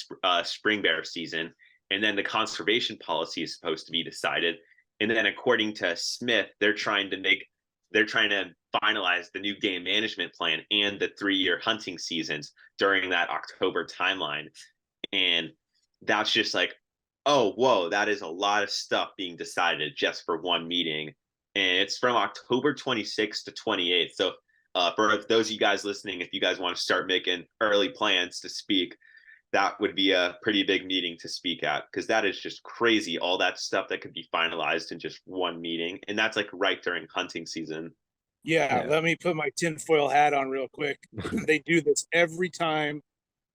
spring bear season. And then the conservation policy is supposed to be decided. And then according to Smith, they're trying to finalize the new game management plan and the 3-year hunting seasons during that October timeline. And that's just like, oh, whoa, that is a lot of stuff being decided just for one meeting. And it's from October 26th to 28th. So for those of you guys listening, if you guys want to start making early plans to speak, that would be a pretty big meeting to speak at, because that is just crazy. All that stuff that could be finalized in just one meeting. And that's like right during hunting season. Yeah, let me put my tinfoil hat on real quick. They do this every time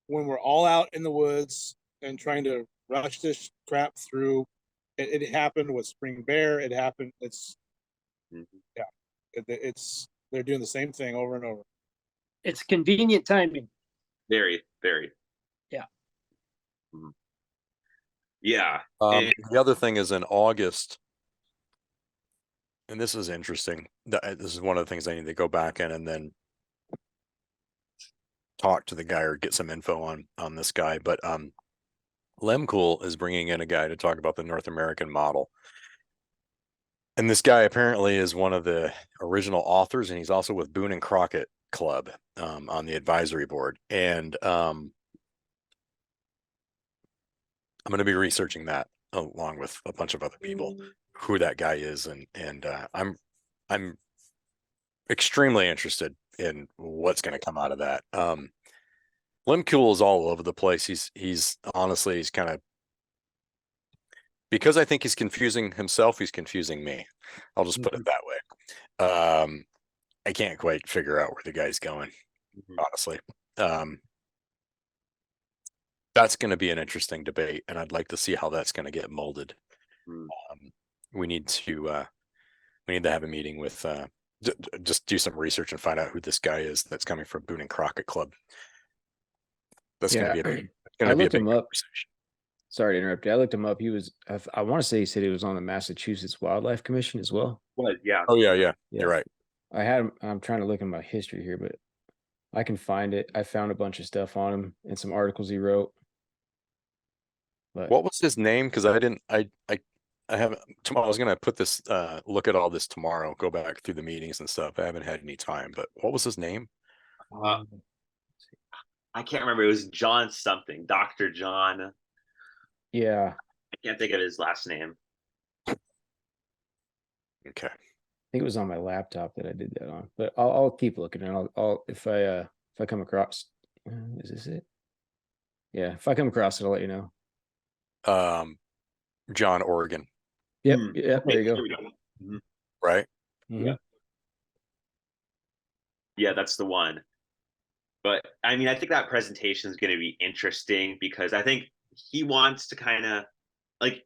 when we're all out in the woods and trying to rush this crap through. It happened with spring bear. It happened. They're doing the same thing over and over. It's convenient timing. Very, very. Yeah. Mhm. Yeah. The other thing is in August, and this is interesting. This is one of the things I need to go back in and then talk to the guy or get some info on this guy. But Lemcool is bringing in a guy to talk about the North American model. And this guy apparently is one of the original authors, and he's also with Boone and Crockett Club on the advisory board. And I'm going to be researching that along with a bunch of other people, who that guy is, and I'm extremely interested in what's going to come out of that. Lemcool is all over the place. He's honestly, he's kind of, because I think he's confusing himself, he's confusing me. I'll just put it that way. I can't quite figure out where the guy's going, honestly. That's going to be an interesting debate, and I'd like to see how that's going to get molded. We need to have a meeting with just do some research and find out who this guy is that's coming from Boone and Crockett Club. That's going to be a big conversation. Sorry to interrupt you. I looked him up. He was, I want to say he said he was on the Massachusetts Wildlife Commission as well. Well, yeah. Oh, yeah. You're right. I had him, I'm trying to look in my history here, but I can find it. I found a bunch of stuff on him and some articles he wrote. But What was his name? Because I haven't, tomorrow I was going to put this, look at all this tomorrow, go back through the meetings and stuff. I haven't had any time, but what was his name? I can't remember. It was John something, Dr. John. Yeah. I can't think of his last name. Okay. I think it was on my laptop that I did that on, but I'll keep looking, and I'll if I come across, is this it? Yeah, if I come across it, I'll let you know. John Oregon. Yep. Yeah. There you go. Right. Mm-hmm. Yeah, that's the one. But I mean, I think that presentation is going to be interesting, because I think he wants to kind of, like,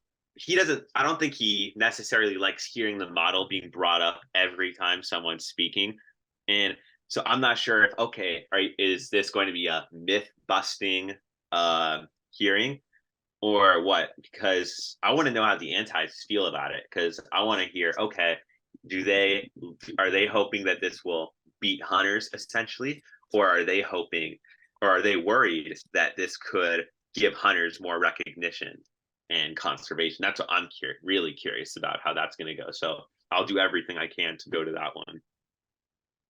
I don't think he necessarily likes hearing the model being brought up every time someone's speaking. And so I'm not sure if, okay, is this going to be a myth busting hearing or what? Because I want to know how the antis feel about it, because I want to hear, okay, are they hoping that this will beat hunters essentially, or are they hoping, or are they worried that this could give hunters more recognition and conservation? That's what I'm really curious about, how that's going to go. So I'll do everything I can to go to that one.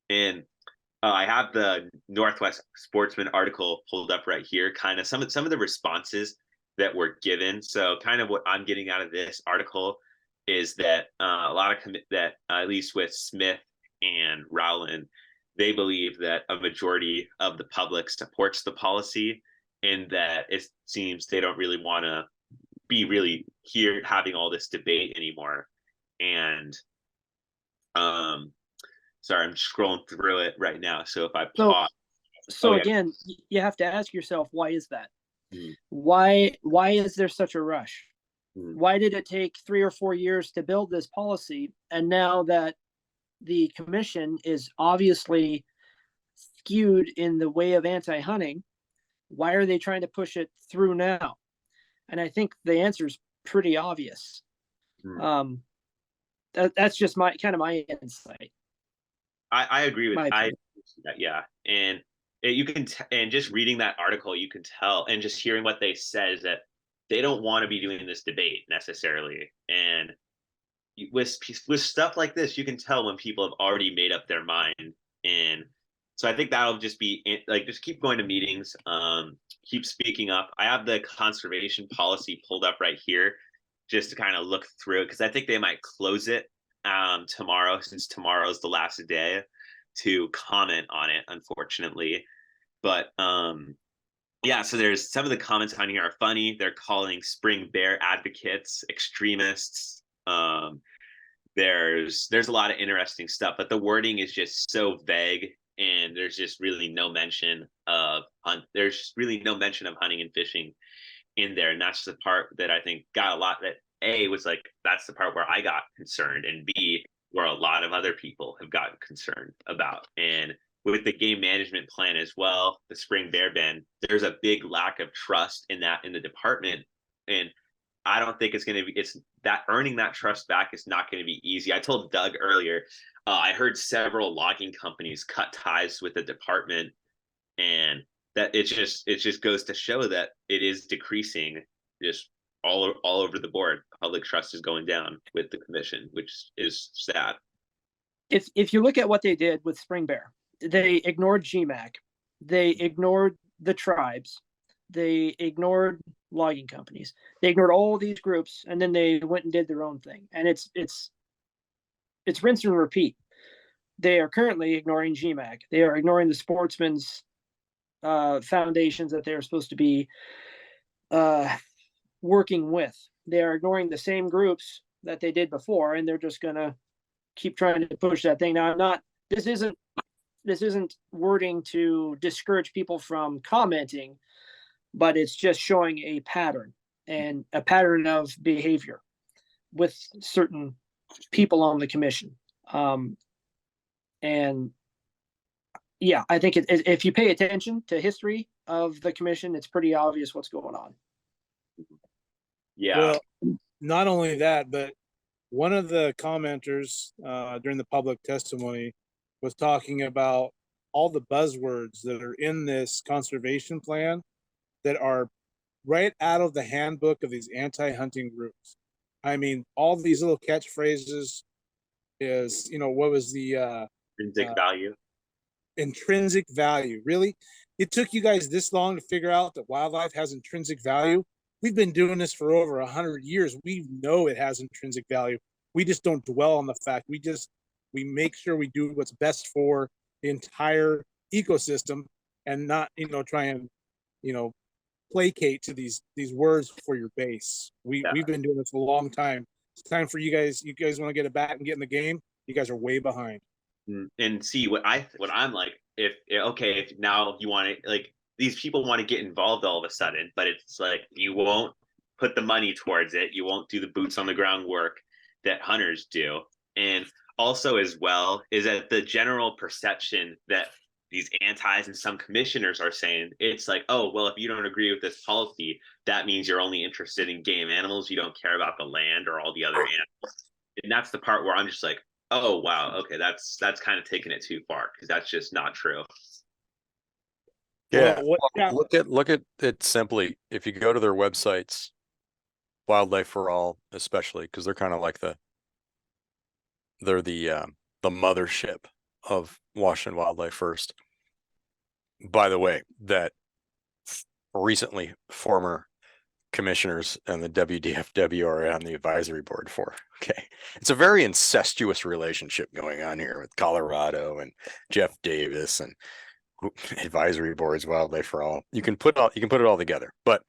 And I have the Northwest Sportsman article pulled up right here, kind of some of the responses that were given. So kind of what I'm getting out of this article is that a lot of that at least with Smith and Rowland, they believe that a majority of the public supports the policy, and that it seems they don't really want to be really here having all this debate anymore. And sorry, I'm scrolling through it right now. So if I pause. So again, you have to ask yourself, why is that? Mm. Why is there such a rush? Mm. Why did it take 3 or 4 years to build this policy? And now that the commission is obviously skewed in the way of anti-hunting, why are they trying to push it through now? And I think the answer is pretty obvious. Mm. That's just my insight. I agree with My that. Yeah, and you can and just reading that article, you can tell, and just hearing what they said is that they don't want to be doing this debate necessarily. And with stuff like this, you can tell when people have already made up their mind. And so I think that'll just be like, just keep going to meetings, keep speaking up. I have the conservation policy pulled up right here just to kind of look through it, because I think they might close it tomorrow, since tomorrow's the last day to comment on it, unfortunately. But yeah, so there's some of the comments on here are funny. They're calling spring bear advocates extremists. There's a lot of interesting stuff, but the wording is just so vague, and there's just really no mention of hunting and fishing in there. And that's the part that I think got a lot, that A, was like, that's the part where I got concerned, and B, where a lot of other people have gotten concerned about. And with the game management plan as well, the spring bear ban, there's a big lack of trust in the department. And I don't think it's that earning that trust back is not going to be easy. I told Doug earlier, I heard several logging companies cut ties with the department, and that it just goes to show that it is decreasing just all over the board. Public trust is going down with the commission, which is sad. If you look at what they did with spring bear, they ignored GMAC, they ignored the tribes, they ignored logging companies, they ignored all these groups, and then they went and did their own thing. And it's rinse and repeat. They are currently ignoring GMAC. They are ignoring the sportsmen's foundations that they're supposed to be working with. They are ignoring the same groups that they did before, and they're just gonna keep trying to push that thing. Now, this isn't wording to discourage people from commenting, but it's just showing a pattern, and a pattern of behavior with certain people on the commission. And yeah, I think if you pay attention to history of the commission, it's pretty obvious what's going on. Yeah. Well, not only that, but one of the commenters during the public testimony was talking about all the buzzwords that are in this conservation plan that are right out of the handbook of these anti-hunting groups. I mean, all these little catchphrases is, what was the Intrinsic value. Intrinsic value. Really? It took you guys this long to figure out that wildlife has intrinsic value? We've been doing this for over 100 years. We know it has intrinsic value. We just don't dwell on the fact. We make sure we do what's best for the entire ecosystem, and not, try and, placate to these words for your base. We've been doing this a long time. It's time for you guys want to get it back and get in the game. You guys are way behind. And see what I'm like, if now you want to, like, these people want to get involved all of a sudden, but it's like, you won't put the money towards it. You won't do the boots on the ground work that hunters do. And also, as well, is that the general perception that these antis and some commissioners are saying, it's like, oh, well, if you don't agree with this policy, that means you're only interested in game animals. You don't care about the land or all the other animals. And that's the part where I'm just like, oh, wow, okay, that's kind of taking it too far, because that's just not true. Yeah, look at it simply. If you go to their websites, Wildlife for All, especially, because they're kind of like they're the mothership of Washington Wildlife First. By the way, that recently former commissioners and the WDFW are on the advisory board for. Okay, it's a very incestuous relationship going on here with Colorado and Jeff Davis and advisory boards, Wildlife for All. You can put it all together, but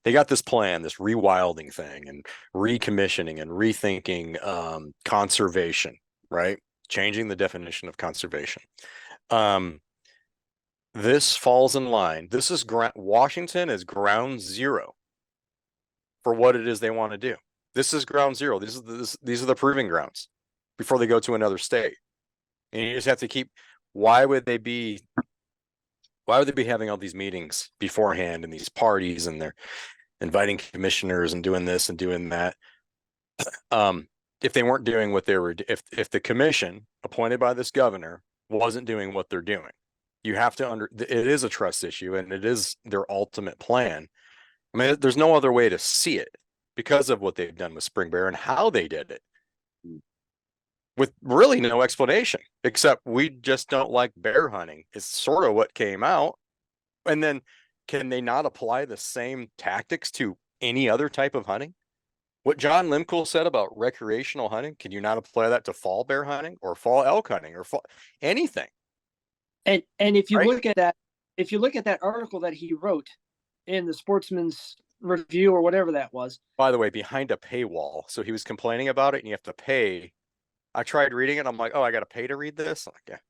they got this plan, this rewilding thing, and recommissioning and rethinking conservation, right? Changing the definition of conservation. this falls in line. Washington is ground zero for what it is they want to do. This is ground zero. These are the proving grounds before they go to another state. And you just have to keep. Why would they be having all these meetings beforehand and these parties, and they're inviting commissioners and doing this and doing that? If they weren't doing what they were, if the commission appointed by this governor wasn't doing what they're doing, you have to it is a trust issue, and it is their ultimate plan. I mean, there's no other way to see it because of what they've done with spring bear and how they did it, with really no explanation, except we just don't like bear hunting. It's sort of what came out. And then can they not apply the same tactics to any other type of hunting? What John Limcool said about recreational hunting, can you not apply that to fall bear hunting or fall elk hunting or fall anything? And if you Right? look at that article that he wrote in the Sportsman's Review or whatever that was. By the way, behind a paywall. So he was complaining about it, and you have to pay. I tried reading it. I'm like, oh, I got to pay to read this. I'm like,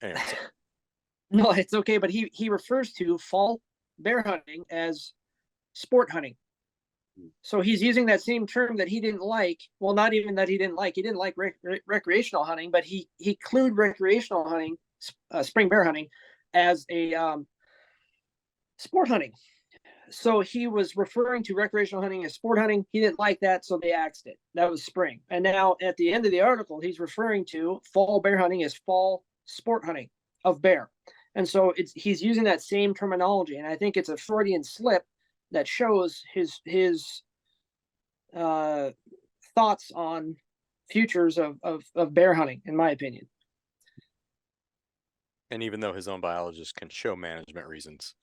yeah. Anyway, No, it's okay. But he refers to fall bear hunting as sport hunting. So he's using that same term that he didn't like. Well, not even that he didn't like. He didn't like recreational hunting, but he clued recreational hunting, spring bear hunting, as a sport hunting. So he was referring to recreational hunting as sport hunting. He didn't like that, so they axed it. That was spring. And now at the end of the article, he's referring to fall bear hunting as fall sport hunting of bear. And so he's using that same terminology. And I think it's a Freudian slip that shows his thoughts on futures of bear hunting, in my opinion. and even though his own biologist can show management reasons.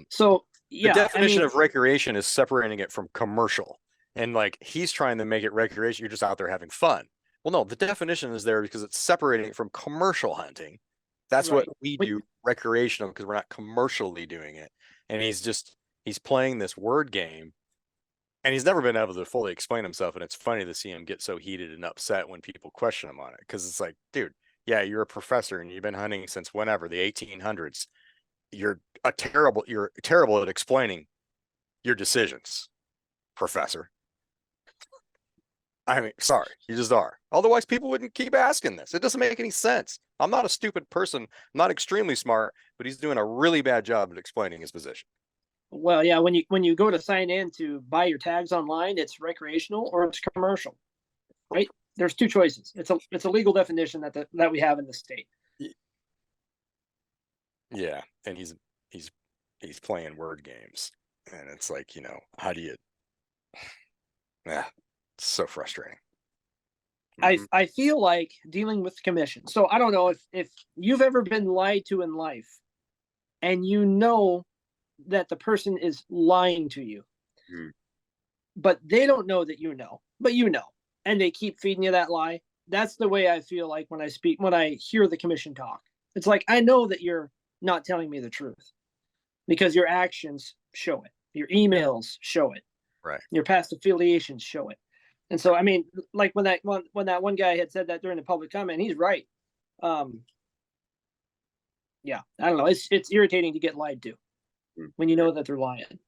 So yeah, the definition of recreation is separating it from commercial, and like he's trying to make it recreation. You're just out there having fun. Well, no, the definition is there because it's separating it from commercial hunting. That's right. what we do recreational, because we're not commercially doing it. And he's playing this word game, and he's never been able to fully explain himself. And it's funny to see him get so heated and upset when people question him on it, because it's like, dude, yeah, you're a professor and you've been hunting since whenever, the 1800s. You're terrible at explaining your decisions, professor. I mean, sorry, you just are. Otherwise, people wouldn't keep asking this. It doesn't make any sense. I'm not a stupid person. I'm not extremely smart, but he's doing a really bad job at explaining his position. Well, yeah, when you go to sign in to buy your tags online, it's recreational or it's commercial, right? There's two choices. It's a legal definition that we have in the state. Yeah, and he's playing word games, and it's like, how do you? Yeah, it's so frustrating. I feel like dealing with the commission. So I don't know if you've ever been lied to in life, and you know that the person is lying to you, but they don't know that but and they keep feeding you that lie. That's the way I feel like when I hear the commission talk. It's like, I know that you're not telling me the truth because your actions show it. Your emails show it. Right. Your past affiliations show it. And so, I mean, like when that one guy had said that during the public comment, he's right. Yeah, I don't know. It's irritating to get lied to when you know that they're lying.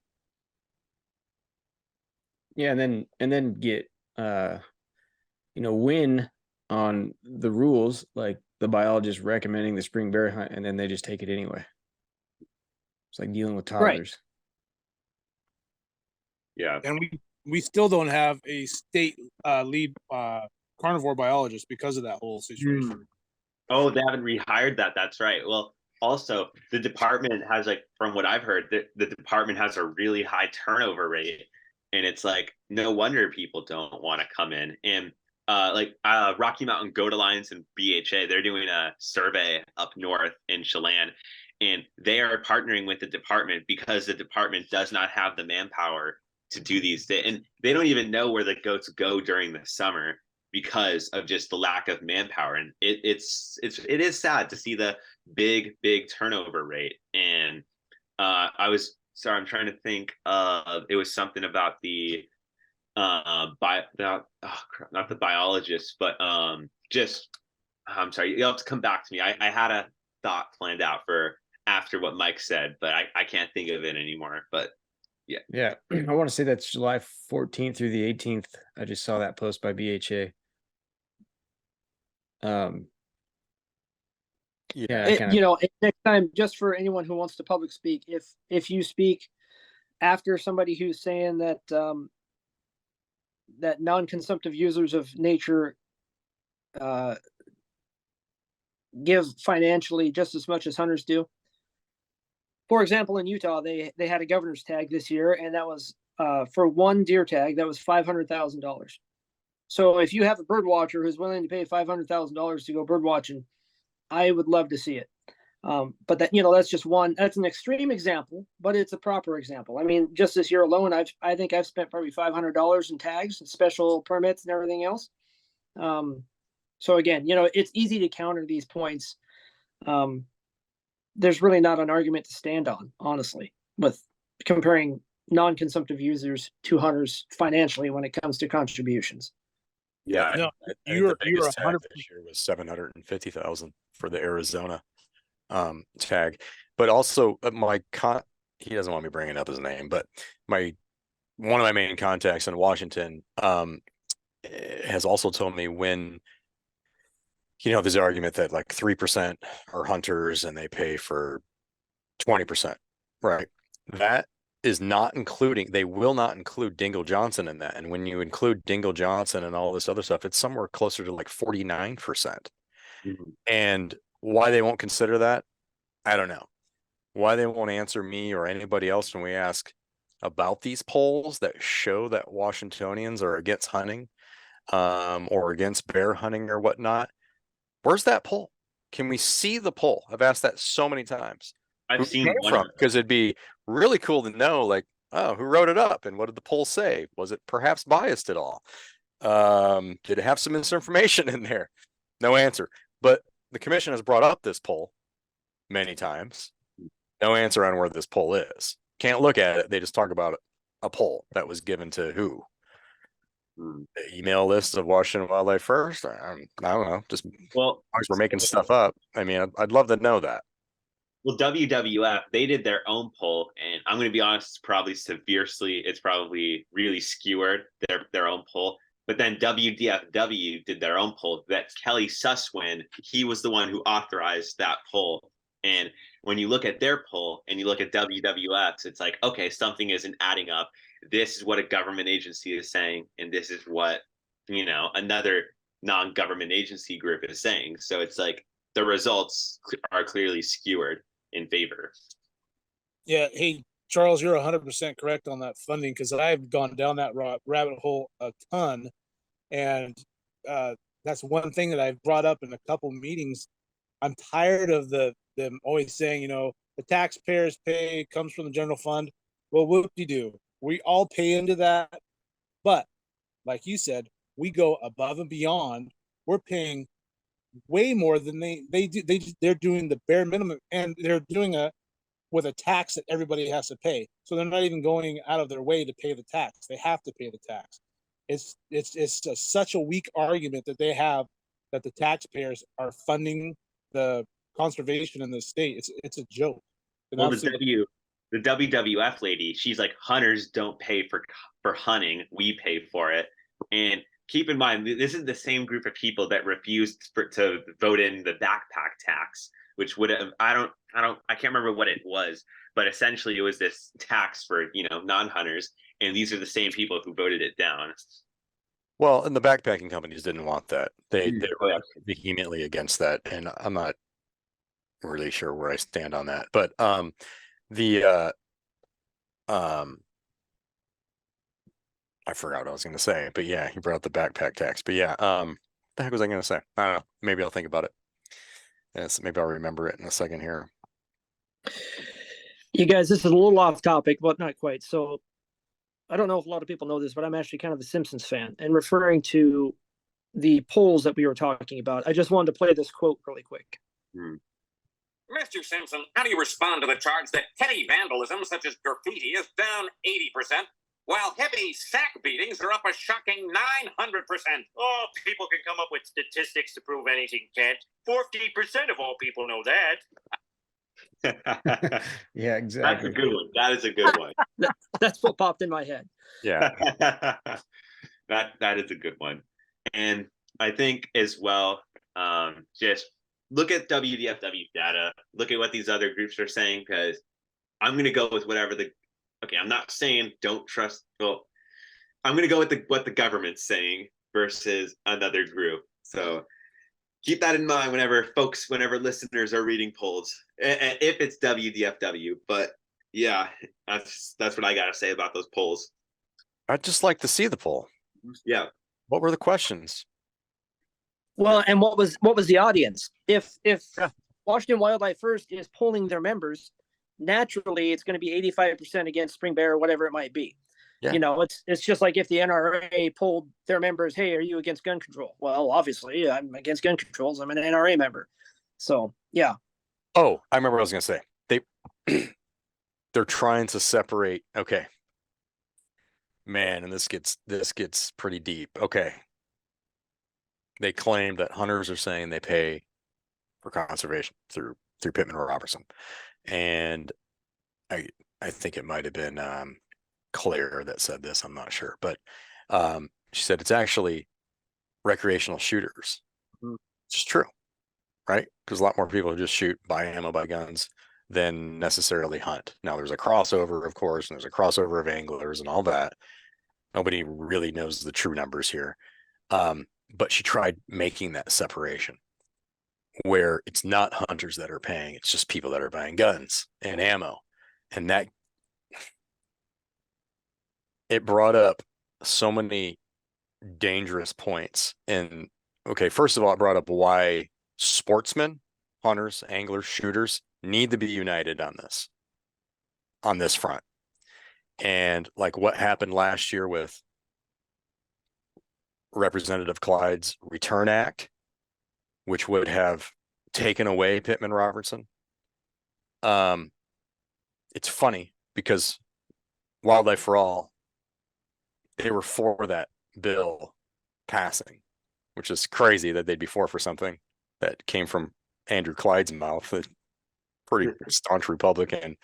Yeah, and then get win on the rules, like the biologist recommending the spring bear hunt, and then they just take it anyway. It's like dealing with toddlers. Right. Yeah. And we still don't have a state lead carnivore biologist because of that whole situation. Oh, they haven't rehired that. That's right. Well, also the department has, like, from what I've heard, the department has a really high turnover rate, and it's like, no wonder people don't want to come in. And Rocky Mountain Goat Alliance and BHA, they're doing a survey up north in Chelan, and they are partnering with the department because the department does not have the manpower to do these things, and they don't even know where the goats go during the summer because of just the lack of manpower. And it is sad to see the big turnover rate. And I'm trying to think it was something about the not the biologist, but I'm sorry, you'll have to come back to me. I had a thought planned out for after what Mike said, but I can't think of it anymore. But Yeah, I want to say that's July 14th through the 18th. I just saw that post by BHA. Yeah, I kinda, You know, next time, just for anyone who wants to public speak, if you speak after somebody who's saying that that non-consumptive users of nature give financially just as much as hunters do. For example, in Utah, they had a governor's tag this year, and that was for one deer tag that was $500,000. So if you have a bird watcher who's willing to pay $500,000 to go bird watching, I would love to see it. But that, you know, that's just one. That's an extreme example, but it's a proper example. I mean, just this year alone, I think I've spent probably $500 in tags and special permits and everything else. So again, you know, it's easy to counter these points. There's really not an argument to stand on, honestly, with comparing non-consumptive users to hunters financially when it comes to contributions. Yeah, No, I think you're the biggest tag 100%. this year was 750,000 for the Arizona tag. But also he doesn't want me bringing up his name, but one of my main contacts in Washington has also told me when, you know, there's an argument that like 3% are hunters and they pay for 20%, right? That is not including, they will not include Dingle Johnson in that. And when you include Dingle Johnson and all this other stuff, it's somewhere closer to like 49%. mm-hmm. And why they won't consider that, I don't know. Why they won't answer me or anybody else when we ask about these polls that show that Washingtonians are against hunting or against bear hunting or whatnot. Where's that poll? Can we see the poll? I've asked that so many times. I've seen one from, because it'd be really cool to know, like, oh, who wrote it up and what did the poll say? Was it perhaps biased at all? Did it have some misinformation in there? No answer. But the commission has brought up this poll many times. No answer on where this poll is. Can't look at it. They just talk about a poll that was given to who? The email list of Washington Wildlife First? I don't know. Just well, as we're making stuff up. I mean, I'd love to know that. Well, WWF, they did their own poll, and I'm going to be honest, it's probably really skewered their own poll. But then WDFW did their own poll. That Kelly Susswin, he was the one who authorized that poll. And when you look at their poll and you look at WWF's, it's like, okay, something isn't adding up. This is what a government agency is saying, and this is what, you know, another non-government agency group is saying. So it's like the results are clearly skewered in favor. Yeah. Hey, Charles, you're 100% correct on that funding, because I've gone down that rabbit hole a ton. And that's one thing that I've brought up in a couple meetings. I'm tired of them always saying, you know, the taxpayers pay comes from the general fund. Well, whoop-de-doo. We all pay into that. But like you said, we go above and beyond. We're paying way more than they do. They're doing the bare minimum, and they're doing with a tax that everybody has to pay. So they're not even going out of their way to pay the tax. They have to pay the tax. It's such a weak argument that they have that the taxpayers are funding the conservation in the state. It's a joke. Well, the WWF lady, she's like, hunters don't pay for hunting, we pay for it. And keep in mind, this is the same group of people that refused to vote in the backpack tax, which would have, I can't remember what it was, but essentially it was this tax for, you know, non-hunters, and these are the same people who voted it down. Well, and the backpacking companies didn't want that. They were vehemently against that, and I'm not really sure where I stand on that. But I forgot what I was going to say, but yeah, he brought up the backpack tax. But yeah, what the heck was I going to say? I don't know. Maybe I'll think about it. Yes, maybe I'll remember it in a second here. You guys, this is a little off topic, but not quite. So I don't know if a lot of people know this, but I'm actually kind of a Simpsons fan. And referring to the polls that we were talking about, I just wanted to play this quote really quick. Mr. Simpson, how do you respond to the charge that petty vandalism, such as graffiti, is down 80%, while heavy sack beatings are up a shocking 900%. Oh, people can come up with statistics to prove anything can't. 40% of all people know that. Yeah, exactly. That's a good one. That is a good one. That's what popped in my head. Yeah. That is a good one. And I think as well, just look at WDFW data, look at what these other groups are saying, because I'm going to go with whatever I'm not saying don't trust, well, I'm going to go with what the government's saying versus another group. So keep that in mind whenever listeners are reading polls, if it's WDFW. But yeah, that's what I got to say about those polls. I'd just like to see the poll. Yeah. What were the questions? Well, and what was the audience? If Washington Wildlife First is polling their members, naturally it's going to be 85% against spring bear or whatever it might be. Yeah. You know, it's just like if the NRA polled their members, hey, are you against gun control? Well, obviously I'm against gun controls. I'm an NRA member. So yeah. Oh, I remember what I was going to say. They're trying to separate. Okay. Man, and this gets pretty deep. Okay. They claim that hunters are saying they pay for conservation through Pittman or Robertson. And I think it might have been Claire that said this, I'm not sure, but she said it's actually recreational shooters. Mhm. Which is true, right? Because a lot more people just shoot, buy ammo, buy guns than necessarily hunt. Now there's a crossover, of course, and there's a crossover of anglers and all that. Nobody really knows the true numbers here. But she tried making that separation where it's not hunters that are paying, it's just people that are buying guns and ammo. And that it brought up so many dangerous points. And okay, first of all, it brought up why sportsmen, hunters, anglers, shooters need to be united on this front. And like what happened last year with Representative Clyde's Return Act, which would have taken away Pittman Robertson. It's funny because Wildlife for All, they were for that bill passing, which is crazy that they'd be for something that came from Andrew Clyde's mouth, a pretty staunch Republican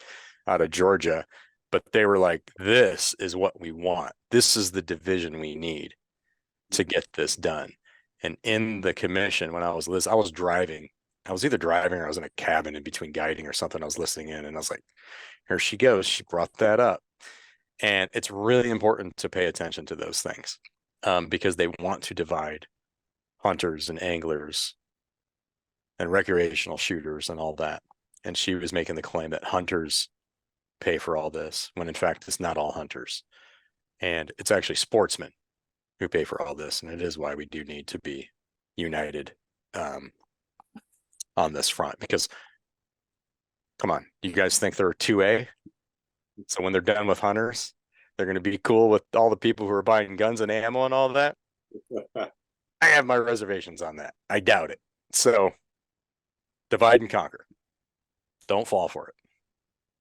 out of Georgia. But they were like, this is what we want. This is the division we need to get this done. And in the commission, when I was driving, I was either driving or I was in a cabin in between guiding or something. I was listening in and I was like, here she goes. She brought that up. And it's really important to pay attention to those things because they want to divide hunters and anglers and recreational shooters and all that. And she was making the claim that hunters pay for all this when in fact it's not all hunters. And it's actually sportsmen who pay for all this. And it is why we do need to be united on this front, because come on, you guys think they're 2A? So when they're done with hunters, they're going to be cool with all the people who are buying guns and ammo and all that. I have my reservations on that. I doubt it. So divide and conquer. Don't fall for it.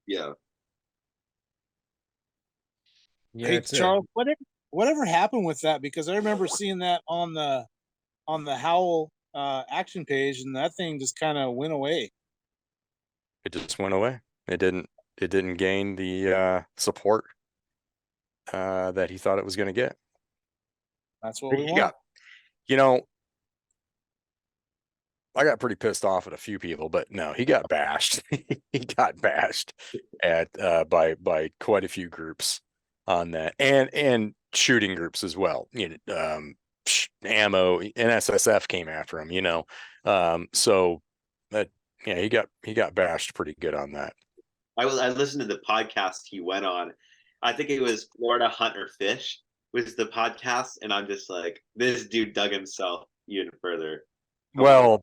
Yeah. Yeah, Hey, it's Charles, whatever happened with that? Because I remember seeing that on the Howl action page, and that thing just kind of went away. It just went away. It didn't gain the support that he thought it was going to get. That's what we He want. got, you know, I got pretty pissed off at a few people, but no, he got bashed. He got bashed at by quite a few groups on that, and shooting groups as well. You know, ammo and SSF came after him. You know, so that yeah, he got bashed pretty good on that. I listened to the podcast he went on. I think it was Florida Hunt or Fish was the podcast, and I'm just like, this dude dug himself even further. Well,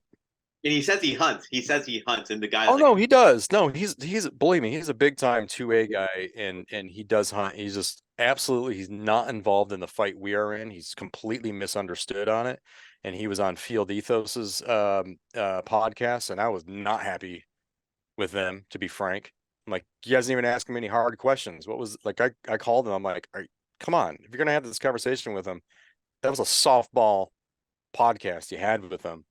and he says he hunts. He says he hunts, and the guy. Oh no, he does. No, he's believe me, he's a big time 2A guy, and he does hunt. He's just absolutely he's not involved in the fight we are in. He's completely misunderstood on it. And he was on Field Ethos's podcast, and I was not happy with them, to be frank. I'm like, you guys didn't even ask him any hard questions. What was like I called him, I'm like, come on, if you're gonna have this conversation with them, that was a softball podcast you had with them.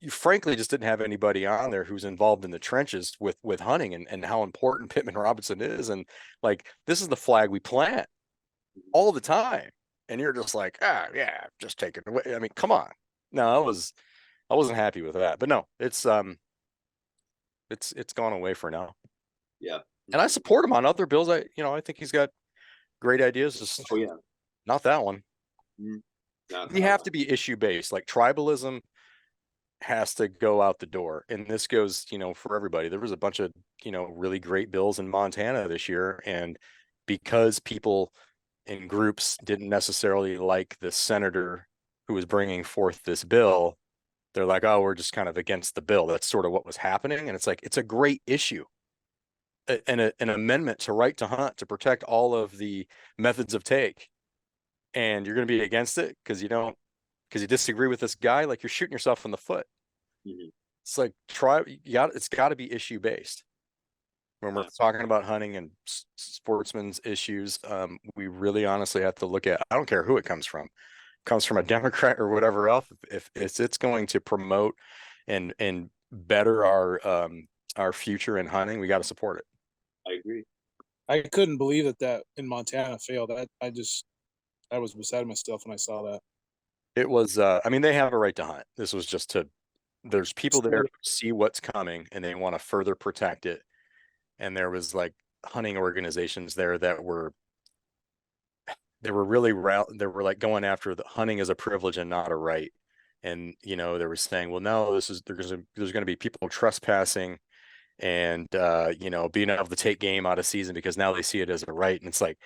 You frankly just didn't have anybody on there who's involved in the trenches with hunting and how important Pittman Robinson is. And like, this is the flag we plant all the time. And you're just like, yeah, just take it away. I mean, come on. No, I wasn't happy with that, but no, it's gone away for now. Yeah. And I support him on other bills. I think he's got great ideas. Just Oh yeah. not that one. Not We have to be issue based. Like, tribalism has to go out the door, and this goes for everybody. There was a bunch of really great bills in Montana this year, and because people in groups didn't necessarily like the senator who was bringing forth this bill, they're like, oh, we're just kind of against the bill. That's sort of what was happening. And it's like, it's a great issue, an amendment to right to hunt, to protect all of the methods of take, and you're going to be against it because you disagree with this guy. Like, you're shooting yourself in the foot. It's like, it's got to be issue based when we're talking about hunting and sportsmen's issues. We really honestly have to look at, I don't care who it comes from a Democrat or whatever else. If it's going to promote and better our future in hunting, we got to support it. I agree. I couldn't believe that in Montana failed. I was beside myself when I saw that. It was, I mean, they have a right to hunt. This was just there's people there who see what's coming and they want to further protect it. And there was like hunting organizations there that were really they were like going after the hunting as a privilege and not a right. And, they were saying, well, no, there's going to be people trespassing and, being able to take game out of season because now they see it as a right. And it's like,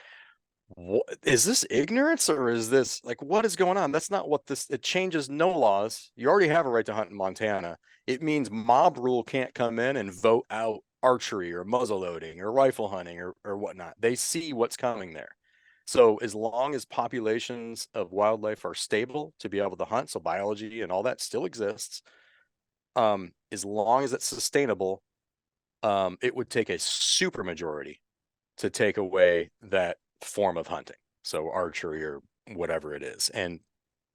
what is this, ignorance, or is this like, what is going on? That's not what it changes no laws. You already have a right to hunt in Montana. It means mob rule can't come in and vote out archery or muzzle loading or rifle hunting or whatnot. They see what's coming there. So as long as populations of wildlife are stable to be able to hunt, so biology and all that still exists, as long as it's sustainable, it would take a super majority to take away that form of hunting, so archery or whatever it is. And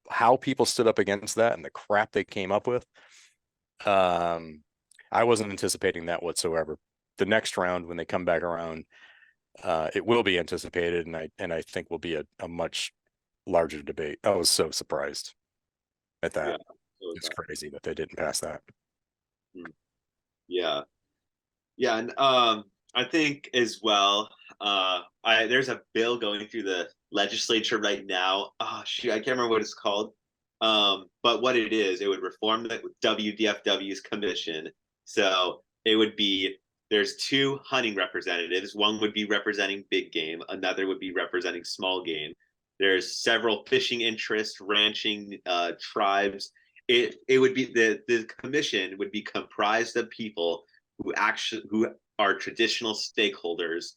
how people stood up against that and the crap they came up with, I wasn't anticipating that whatsoever. The next round, when they come back around, it will be anticipated, and I think will be a much larger debate. I was so surprised at that. It's crazy that they didn't pass that. Yeah, and I think as well, there's a bill going through the legislature right now. Oh shoot, I can't remember what it's called. But what it would reform the WDFW's commission. So it would be, there's two hunting representatives. One would be representing big game. Another would be representing small game. There's several fishing interests, ranching tribes. It would be the commission would be comprised of people who are traditional stakeholders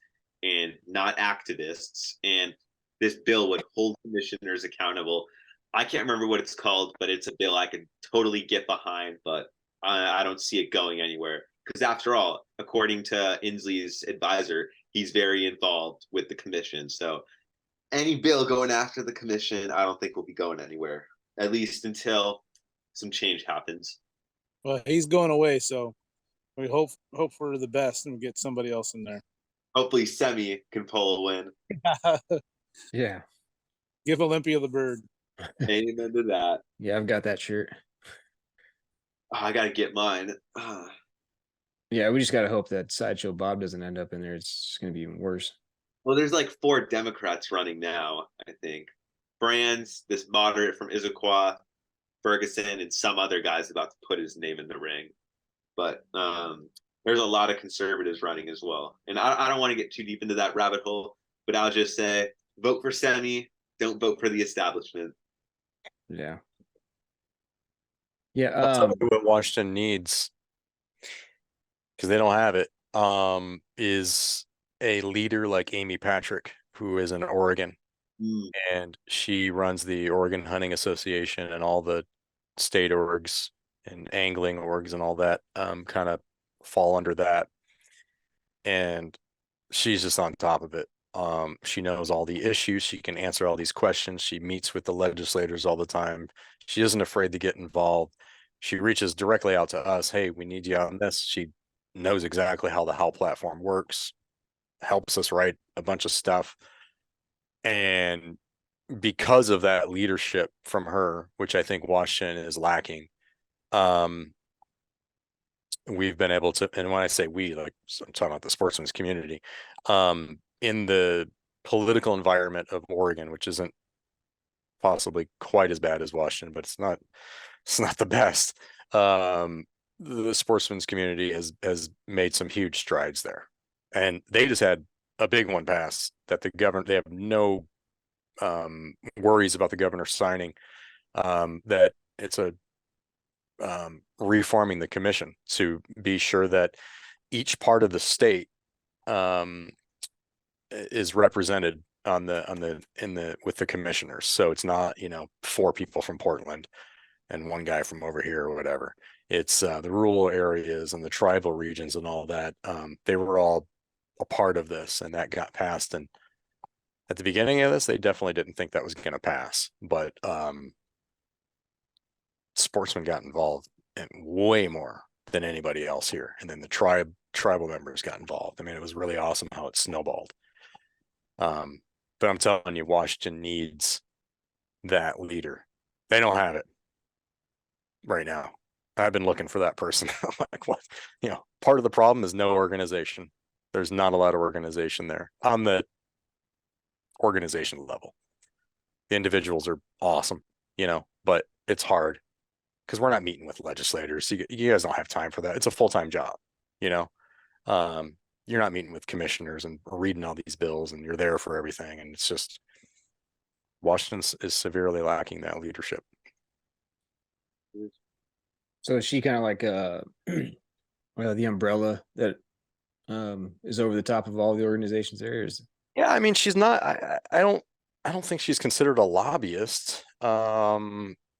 and not activists. And this bill would hold commissioners accountable. I can't remember what it's called, but it's a bill I could totally get behind, but I don't see it going anywhere. Because after all, according to Inslee's advisor, he's very involved with the commission. So any bill going after the commission, I don't think will be going anywhere, at least until some change happens. Well, he's going away, so we hope for the best and we get somebody else in there. Hopefully Semi can pull a win. Yeah. Give Olympia the bird. Amen to that. Yeah, I've got that shirt. Oh, I gotta get mine. Yeah, we just gotta hope that Sideshow Bob doesn't end up in there. It's just gonna be even worse. Well, there's like 4 Democrats running now, I think. Brands, this moderate from Issaquah, Ferguson, and some other guy's about to put his name in the ring. But there's a lot of conservatives running as well. And I don't want to get too deep into that rabbit hole, but I'll just say, vote for Semi, don't vote for the establishment. Yeah. I'll tell you what Washington needs, because they don't have it, is a leader like Amy Patrick, who is in Oregon. And she runs the Oregon Hunting Association, and all the state orgs and angling orgs and all that kind of fall under that. And she's just on top of it. She knows all the issues. She can answer all these questions. She meets with the legislators all the time. She isn't afraid to get involved. She reaches directly out to us. Hey, we need you on this. She knows exactly how the Howl platform works, helps us write a bunch of stuff. And because of that leadership from her, which I think Washington is lacking, we've been able to, and when I say we, like I'm talking about the sportsman's community, in the political environment of Oregon, which isn't possibly quite as bad as Washington, but it's not the best. The sportsman's community has made some huge strides there, and they just had a big one pass that they have no worries about the governor signing, that it's a reforming the commission to be sure that each part of the state is represented with the commissioners. So it's not, 4 people from Portland and 1 guy from over here or whatever. It's the rural areas and the tribal regions and all that. They were all a part of this, and that got passed. And at the beginning of this, they definitely didn't think that was going to pass, but sportsmen got involved and way more than anybody else here. And then the tribal members got involved. I mean, it was really awesome how it snowballed. But I'm telling you, Washington needs that leader. They don't have it right now. I've been looking for that person. I'm like, what? Part of the problem is no organization. There's not a lot of organization there on the organization level. The individuals are awesome, but it's hard because we're not meeting with legislators. You guys don't have time for that. It's a full-time job, you're not meeting with commissioners and reading all these bills, and you're there for everything. And it's just, Washington is severely lacking that leadership. So is she kind of like the umbrella that is over the top of all the organizations there? Yeah, I mean, she's not. I don't think she's considered a lobbyist.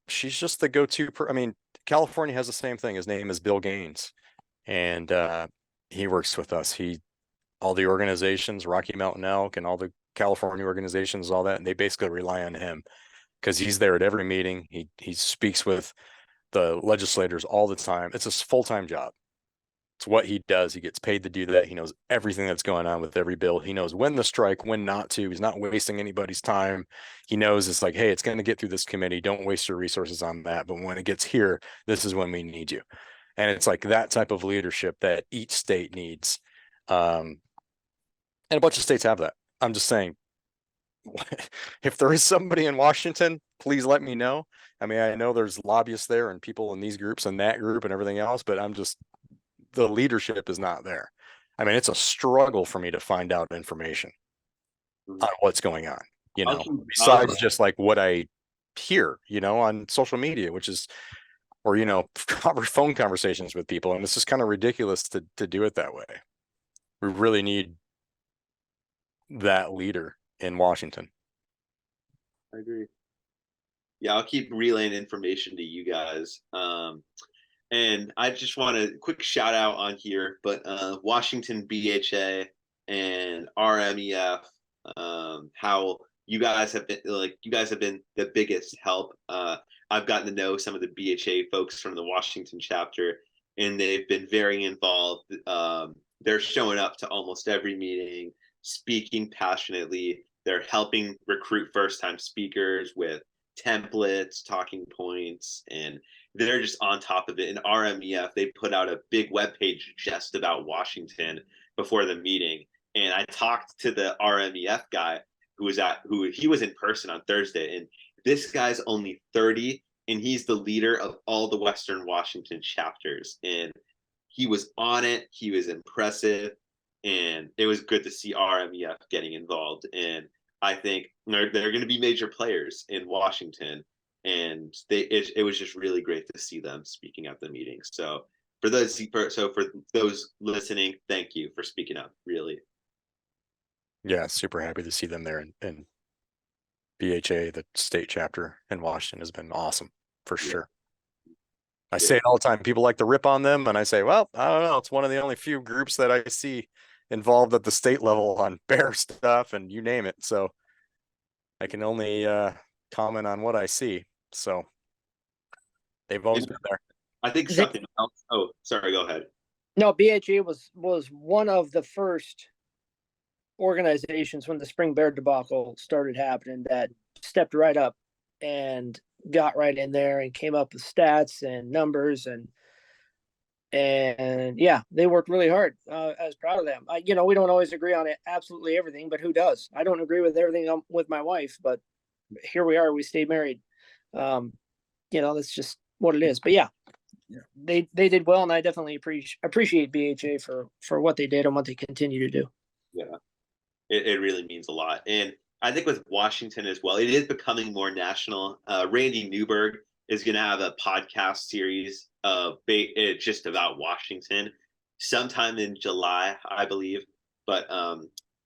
She's just the go-to. I mean, California has the same thing. His name is Bill Gaines, and he works with us. All the organizations, Rocky Mountain Elk, and all the California organizations, all that, and they basically rely on him because he's there at every meeting. He speaks with the legislators all the time. It's a full-time job. It's what he does. He gets paid to do that. He knows everything that's going on with every bill. He knows when to strike, when not to. He's not wasting anybody's time. He knows it's like, hey, it's going to get through this committee. Don't waste your resources on that. But when it gets here, this is when we need you. And it's like that type of leadership that each state needs. And a bunch of states have that. I'm just saying, if there is somebody in Washington, please let me know. I mean, I know there's lobbyists there and people in these groups and that group and everything else, but the leadership is not there. I mean, it's a struggle for me to find out information on what's going on, besides just like what I hear, on social media, which is, or, phone conversations with people. And it's just kind of ridiculous to do it that way. We really need that leader in Washington. I agree. Yeah, I'll keep relaying information to you guys. And I just want a quick shout out on here, but Washington BHA and RMEF, how you guys have been the biggest help. I've gotten to know some of the BHA folks from the Washington chapter, and they've been very involved. They're showing up to almost every meeting, speaking passionately. They're helping recruit first-time speakers with templates, talking points, and they're just on top of it. In RMEF, they put out a big webpage just about Washington before the meeting. And I talked to the RMEF guy who was in person on Thursday. And this guy's only 30, and he's the leader of all the Western Washington chapters. And he was on it. He was impressive. And it was good to see RMEF getting involved. And I think they're going to be major players in Washington. And it was just really great to see them speaking at the meeting. So for those listening, thank you for speaking up. Really. Yeah, super happy to see them there. And BHA, the state chapter in Washington, has been awesome for sure. I say it all the time. People like to rip on them, and I say, well, I don't know. It's one of the only few groups that I see involved at the state level on bear stuff and you name it. So I can only comment on what I see. So they've always been there. I think something else. Oh, sorry, go ahead. No, BHA was one of the first organizations when the spring bear debacle started happening that stepped right up and got right in there and came up with stats and numbers and yeah, they worked really hard. I was proud of them. We don't always agree on absolutely everything, but who does? I don't agree with everything with my wife, but here we are. We stayed married. That's just what it is. But yeah, they did well, and I definitely appreciate BHA for what they did and what they continue to do. Yeah, it really means a lot. And I think with Washington as well, it is becoming more national. Randy Newberg is going to have a podcast series just about Washington sometime in July, I believe. But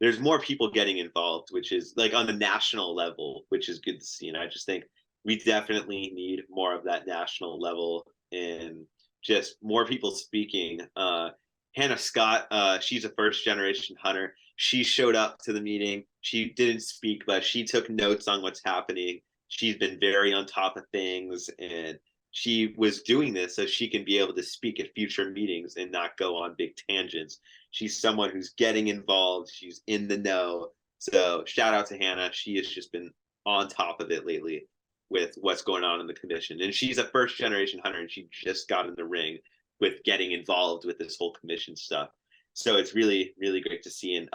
there's more people getting involved, which is like on the national level, which is good to see. And I just think we definitely need more of that national level and just more people speaking. Hannah Scott, she's a first generation hunter. She showed up to the meeting. She didn't speak, but she took notes on what's happening. She's been very on top of things, and she was doing this so she can be able to speak at future meetings and not go on big tangents. She's someone who's getting involved. She's in the know. So shout out to Hannah. She has just been on top of it lately with what's going on in the commission. And she's a first generation hunter, and she just got in the ring with getting involved with this whole commission stuff. So it's really, really great to see. And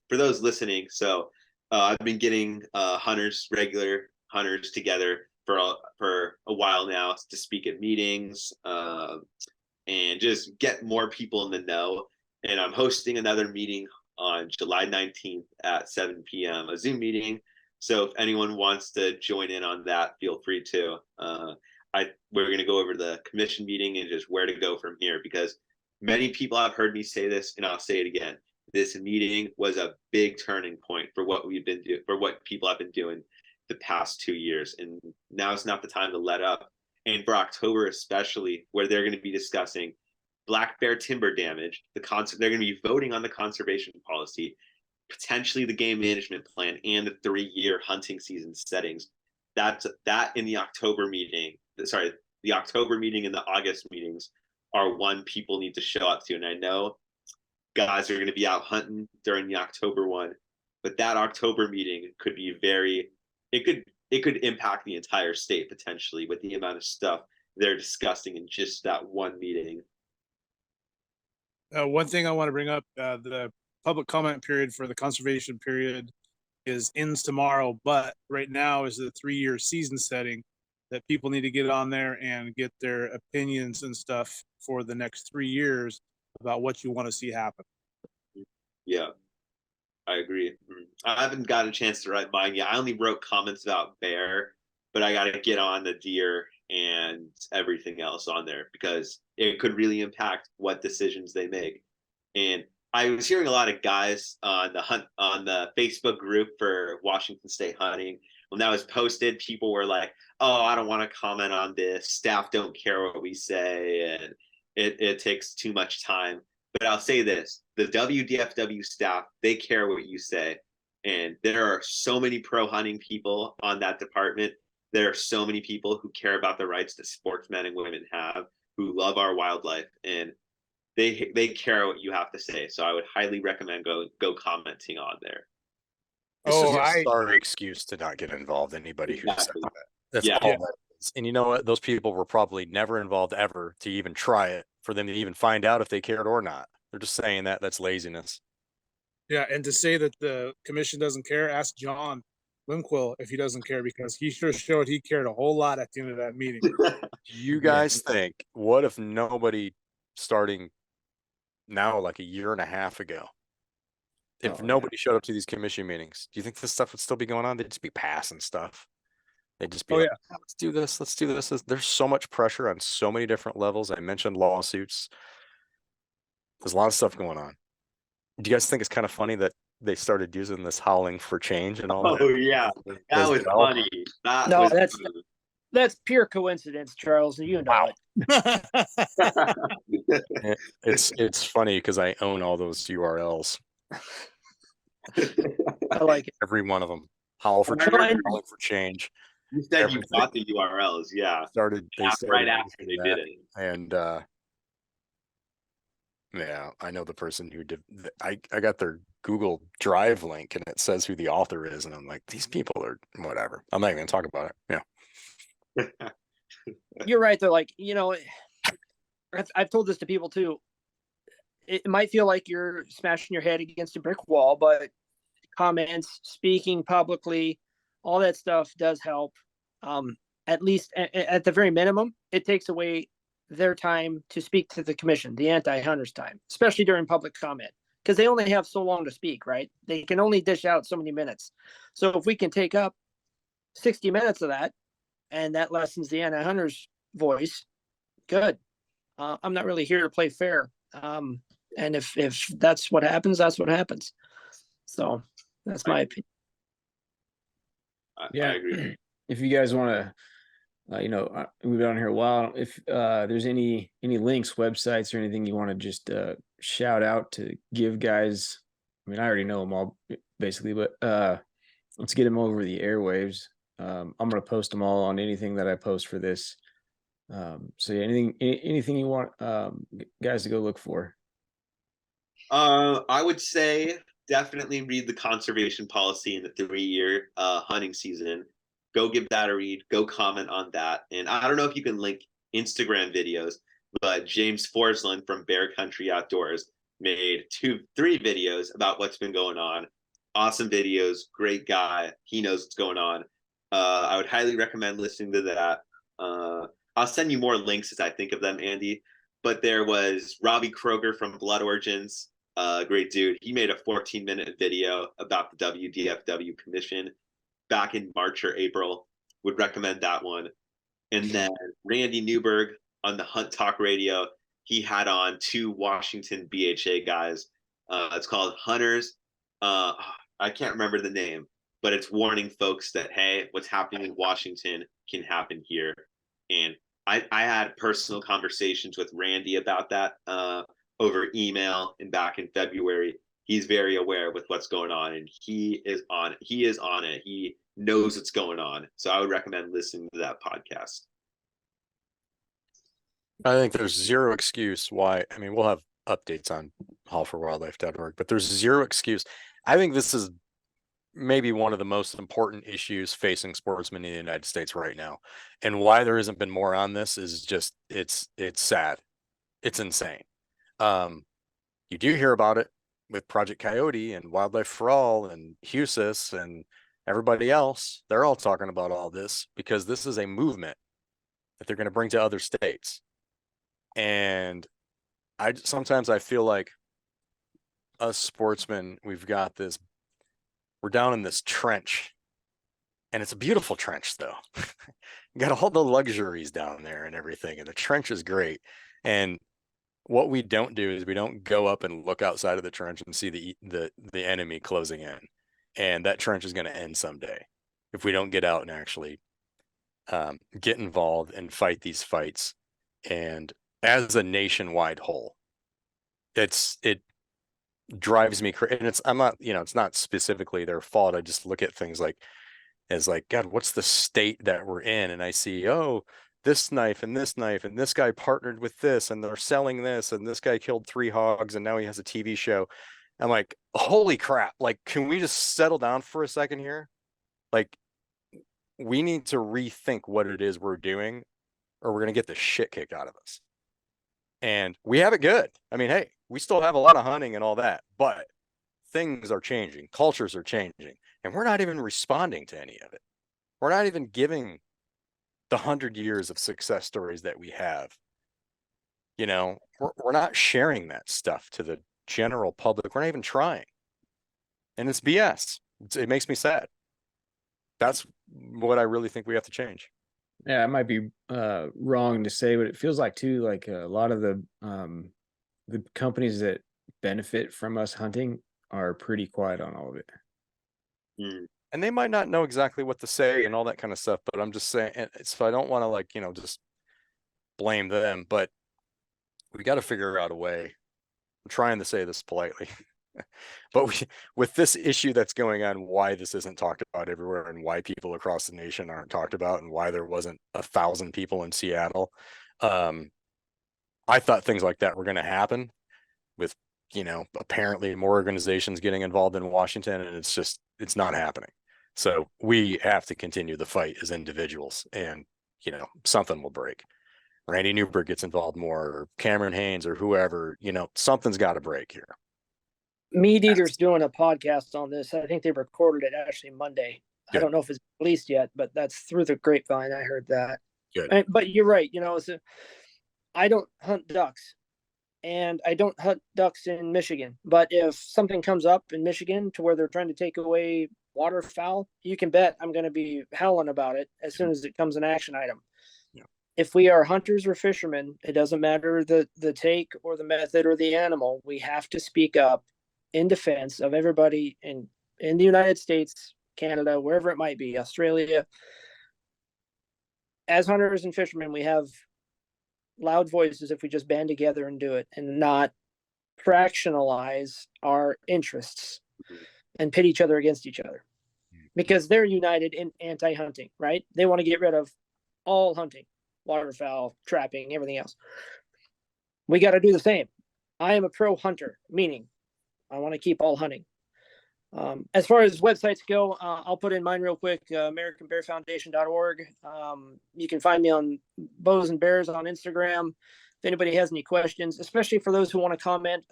for those listening, so I've been getting regular hunters together for a while now to speak at meetings and just get more people in the know. And I'm hosting another meeting on July 19th at 7 p.m., a Zoom meeting. So if anyone wants to join in on that, feel free to. We're going to go over the commission meeting and just where to go from here, because many people have heard me say this, and I'll say it again. This meeting was a big turning point for what we've been doing, for what people have been doing the past 2 years. And now is not the time to let up. And for October, especially, where they're going to be discussing black bear timber damage, they're going to be voting on the conservation policy, potentially the game management plan, and the 3-year hunting season settings. That in the October meeting, the October meeting and the August meetings are one people need to show up to. And I know guys are going to be out hunting during the October one, but that October meeting could be it could impact the entire state potentially with the amount of stuff they're discussing in just that one meeting. One thing I want to bring up, the public comment period for the conservation period ends tomorrow, but right now is the 3-year season setting that people need to get on there and get their opinions and stuff for the next 3 years about what you want to see happen. Yeah, I agree. I haven't got a chance to write mine yet. I only wrote comments about bear, but I got to get on the deer and everything else on there because it could really impact what decisions they make. And I was hearing a lot of guys on the Facebook group for Washington State hunting. When that was posted, people were like, "Oh, I don't want to comment on this. Staff don't care what we say, and it takes too much time." But I'll say this: the WDFW staff, they care what you say, and there are so many pro hunting people on that department. There are so many people who care about the rights that sportsmen and women have, who love our wildlife, and they care what you have to say. So I would highly recommend go commenting on there. This is a sorry excuse to not get involved. Anybody who said that. That's all that is. And you know what? Those people were probably never involved ever to even try it, for them to even find out if they cared or not. They're just saying that's laziness. Yeah, and to say that the commission doesn't care, ask John Limquill if he doesn't care, because he sure showed he cared a whole lot at the end of that meeting. Do you guys think, what if nobody starting now, like a year and a half ago, if nobody showed up to these commission meetings, do you think this stuff would still be going on? They'd just be passing stuff. They'd just be let's do this. Let's do this. There's so much pressure on so many different levels. I mentioned lawsuits. There's a lot of stuff going on. Do you guys think it's kind of funny that they started using this howling for change and all that? Oh yeah, that was funny. That's pure coincidence, Charles. You know it. It's funny because I own all those URLs. I like it. Every one of them. Howl for I know, change. Howl for change. You said you Everything. got the URLs, yeah. They started Right after they using did that. it. And yeah, I know the person who did. I got their Google Drive link, and it says who the author is, and I'm like, these people are whatever. I'm not even gonna talk about it. Yeah. You're right. They're like, I've told this to people too. It might feel like you're smashing your head against a brick wall, but comments, speaking publicly, all that stuff does help. At least at the very minimum, it takes away their time to speak to the commission, the anti-hunters time, especially during public comment, because they only have so long to speak, right? They can only dish out so many minutes. So if we can take up 60 minutes of that, and that lessens the anti-hunters voice, good. I'm not really here to play fair. And if that's what happens, that's what happens. So that's my opinion. Yeah. I agree. If you guys want to, we've been on here a while. If there's any links, websites, or anything you want to just shout out to give guys, I mean, I already know them all basically, but let's get them over the airwaves. I'm going to post them all on anything that I post for this. So yeah, anything you want guys to go look for. I would say definitely read the conservation policy in the 3-year hunting season. Go give that a read. Go comment on that. And I don't know if you can link Instagram videos, but James Forsland from Bear Country Outdoors made 3 videos about what's been going on. Awesome videos. Great guy. He knows what's going on. I would highly recommend listening to that. I'll send you more links as I think of them, Andy. But there was Robbie Kroger from Blood Origins. Great dude. He made a 14-minute video about the WDFW Commission back in March or April. Would recommend that one. And then Randy Newberg on the Hunt Talk Radio. He had on 2 Washington BHA guys. It's called Hunters. I can't remember the name, but it's warning folks that, hey, what's happening in Washington can happen here. And I had personal conversations with Randy about that over email and back in February. He's very aware with what's going on, and he is on it. He knows what's going on. So I would recommend listening to that podcast. I think there's zero excuse why. I mean, we'll have updates on howlforwildlife.org, but there's zero excuse. I think this is maybe one of the most important issues facing sportsmen in the United States right now. And why there hasn't been more on this is just, it's sad. It's insane. You do hear about it with Project Coyote and Wildlife for All and HUSIS and everybody else. They're all talking about all this because this is a movement that they're going to bring to other states. And sometimes I feel like us sportsmen, we're down in this trench, and it's a beautiful trench though. You got all the luxuries down there and everything, and the trench is great. And what we don't do is we don't go up and look outside of the trench and see the enemy closing in. And that trench is going to end someday if we don't get out and actually get involved and fight these fights. And as a nationwide whole, it drives me crazy. And it's not specifically their fault. I just look at things as God, what's the state that we're in? And I see, this knife and this guy partnered with this, and they're selling this, and this guy killed 3 hogs, and now he has a TV show. I'm like, holy crap. Like, can we just settle down for a second here? Like, we need to rethink what it is we're doing, or we're going to get the shit kicked out of us. And we have it good. I mean, hey, we still have a lot of hunting and all that, but things are changing. Cultures are changing, and we're not even responding to any of it. We're not even giving the 100 years of success stories that we have. We're not sharing that stuff to the general public. We're not even trying. And it's BS. It makes me sad. That's what I really think we have to change. Yeah, it might be wrong to say, but it feels like too, like a lot of the companies that benefit from us hunting are pretty quiet on all of it. And they might not know exactly what to say and all that kind of stuff, but I'm just saying, so I don't want to just blame them, but we got to figure out a way. I'm trying to say this politely. But with this issue that's going on, why this isn't talked about everywhere and why people across the nation aren't talked about and why there wasn't 1,000 people in Seattle. I thought things like that were going to happen with, apparently more organizations getting involved in Washington, and it's not happening. So we have to continue the fight as individuals, and, something will break. Randy Newberg gets involved more, or Cameron Haynes, or whoever, something's got to break here. Meat Eater's doing a podcast on this. I think they recorded it actually Monday. Good. I don't know if it's released yet, but that's through the grapevine. I heard that. Good. But you're right. I don't hunt ducks, and I don't hunt ducks in Michigan. But if something comes up in Michigan to where they're trying to take away waterfowl, you can bet I'm going to be howling about it as soon as it comes an action item. Yeah. If we are hunters or fishermen, it doesn't matter the take or the method or the animal. We have to speak up in defense of everybody in the United States, Canada, wherever it might be, Australia. As hunters and fishermen, we have loud voices if we just band together and do it and not fractionalize our interests and pit each other against each other, because they're united in anti-hunting, right? They want to get rid of all hunting, waterfowl, trapping, everything else. We got to do the same. I am a pro hunter, meaning I want to keep all hunting. As far as websites go, I'll put in mine real quick, AmericanBearFoundation.org. You can find me on Boze and Bears on Instagram. If anybody has any questions, especially for those who want to comment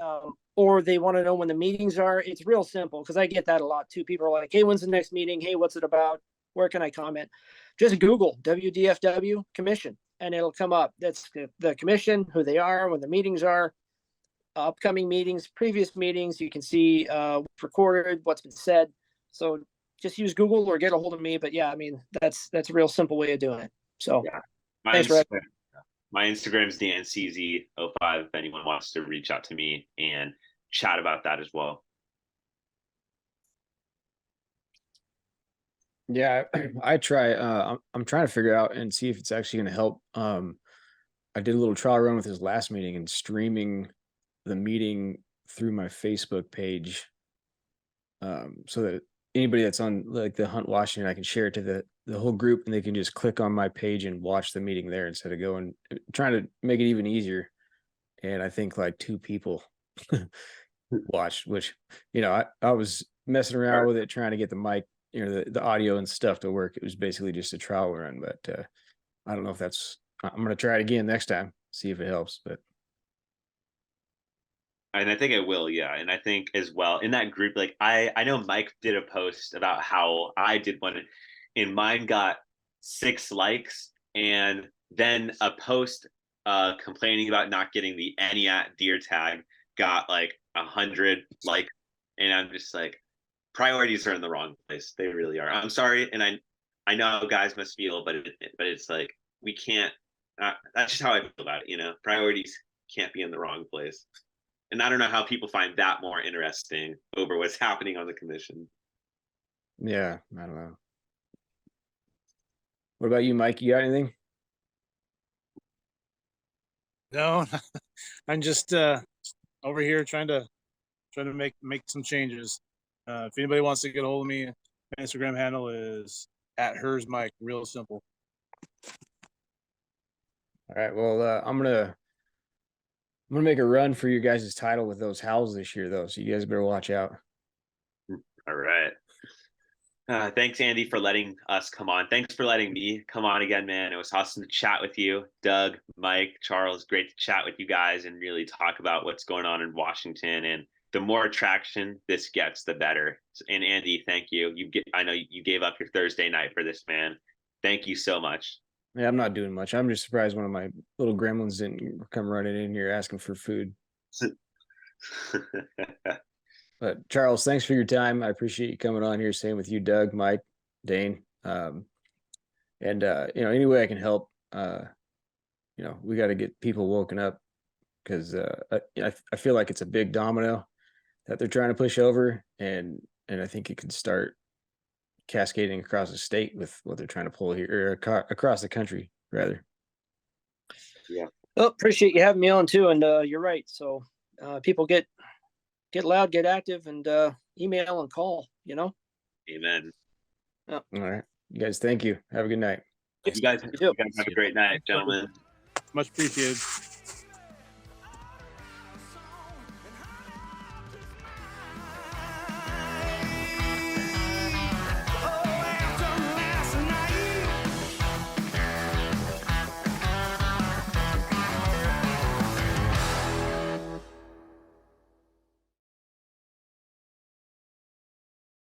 or they want to know when the meetings are, it's real simple because I get that a lot too. People are like, hey, when's the next meeting? Hey, what's it about? Where can I comment? Just Google WDFW Commission and it'll come up. That's the commission, who they are, when the meetings are. Upcoming meetings, previous meetings, you can see what's recorded, what's been said. So just use Google or get a hold of me. But yeah, I mean, that's a real simple way of doing it. So yeah. Thanks, Red. My Instagram's DanCZ05 if anyone wants to reach out to me and chat about that as well. Yeah, I try. I'm trying to figure out and see if it's actually going to help. I did a little trial run with his last meeting and streaming the meeting through my Facebook page, so that anybody that's on like the Hunt Washington, I can share it to the whole group, and they can just click on my page and watch the meeting there instead of going trying to make it even easier. And I think like 2 people watched, which I was messing around with it trying to get the mic, the audio and stuff to work. It was basically just a trial run, but I don't know if that's. I'm gonna try it again next time, see if it helps, but. And I think it will, yeah. And I think as well in that group, like I know Mike did a post about how I did one, and mine got 6 likes, and then a post complaining about not getting the Eniat deer tag got like 100 likes, and I'm just like, priorities are in the wrong place. They really are. I'm sorry, and I know how guys must feel, but it's like we can't. That's just how I feel about it. Priorities can't be in the wrong place. And I don't know how people find that more interesting over what's happening on the commission. Yeah, I don't know. What about you, Mike? You got anything? No, I'm just over here trying to make some changes. If anybody wants to get a hold of me, my Instagram handle is @HerzMike. Real simple. All right. Well, I'm gonna make a run for your guys' title with those howls this year, though. So you guys better watch out. All right. Thanks, Andy, for letting us come on. Thanks for letting me come on again, man. It was awesome to chat with you. Doug, Mike, Charles, great to chat with you guys and really talk about what's going on in Washington. And the more traction this gets, the better. And Andy, thank you. I know you gave up your Thursday night for this, man. Thank you so much. Yeah, I'm not doing much. I'm just surprised one of my little gremlins didn't come running in here asking for food. But Charles, thanks for your time. I appreciate you coming on here. Same with you, Doug, Mike, Dane. And any way I can help, we got to get people woken up, because I feel like it's a big domino that they're trying to push over, and I think it could start cascading across the state with what they're trying to pull here, or across the country rather. Yeah. Well, appreciate you having me on too. And you're right. So people get get loud, get active, and email and call. Amen. All right. You guys, thank you. Have a good night. You guys You do. have a great night, gentlemen. Much appreciated.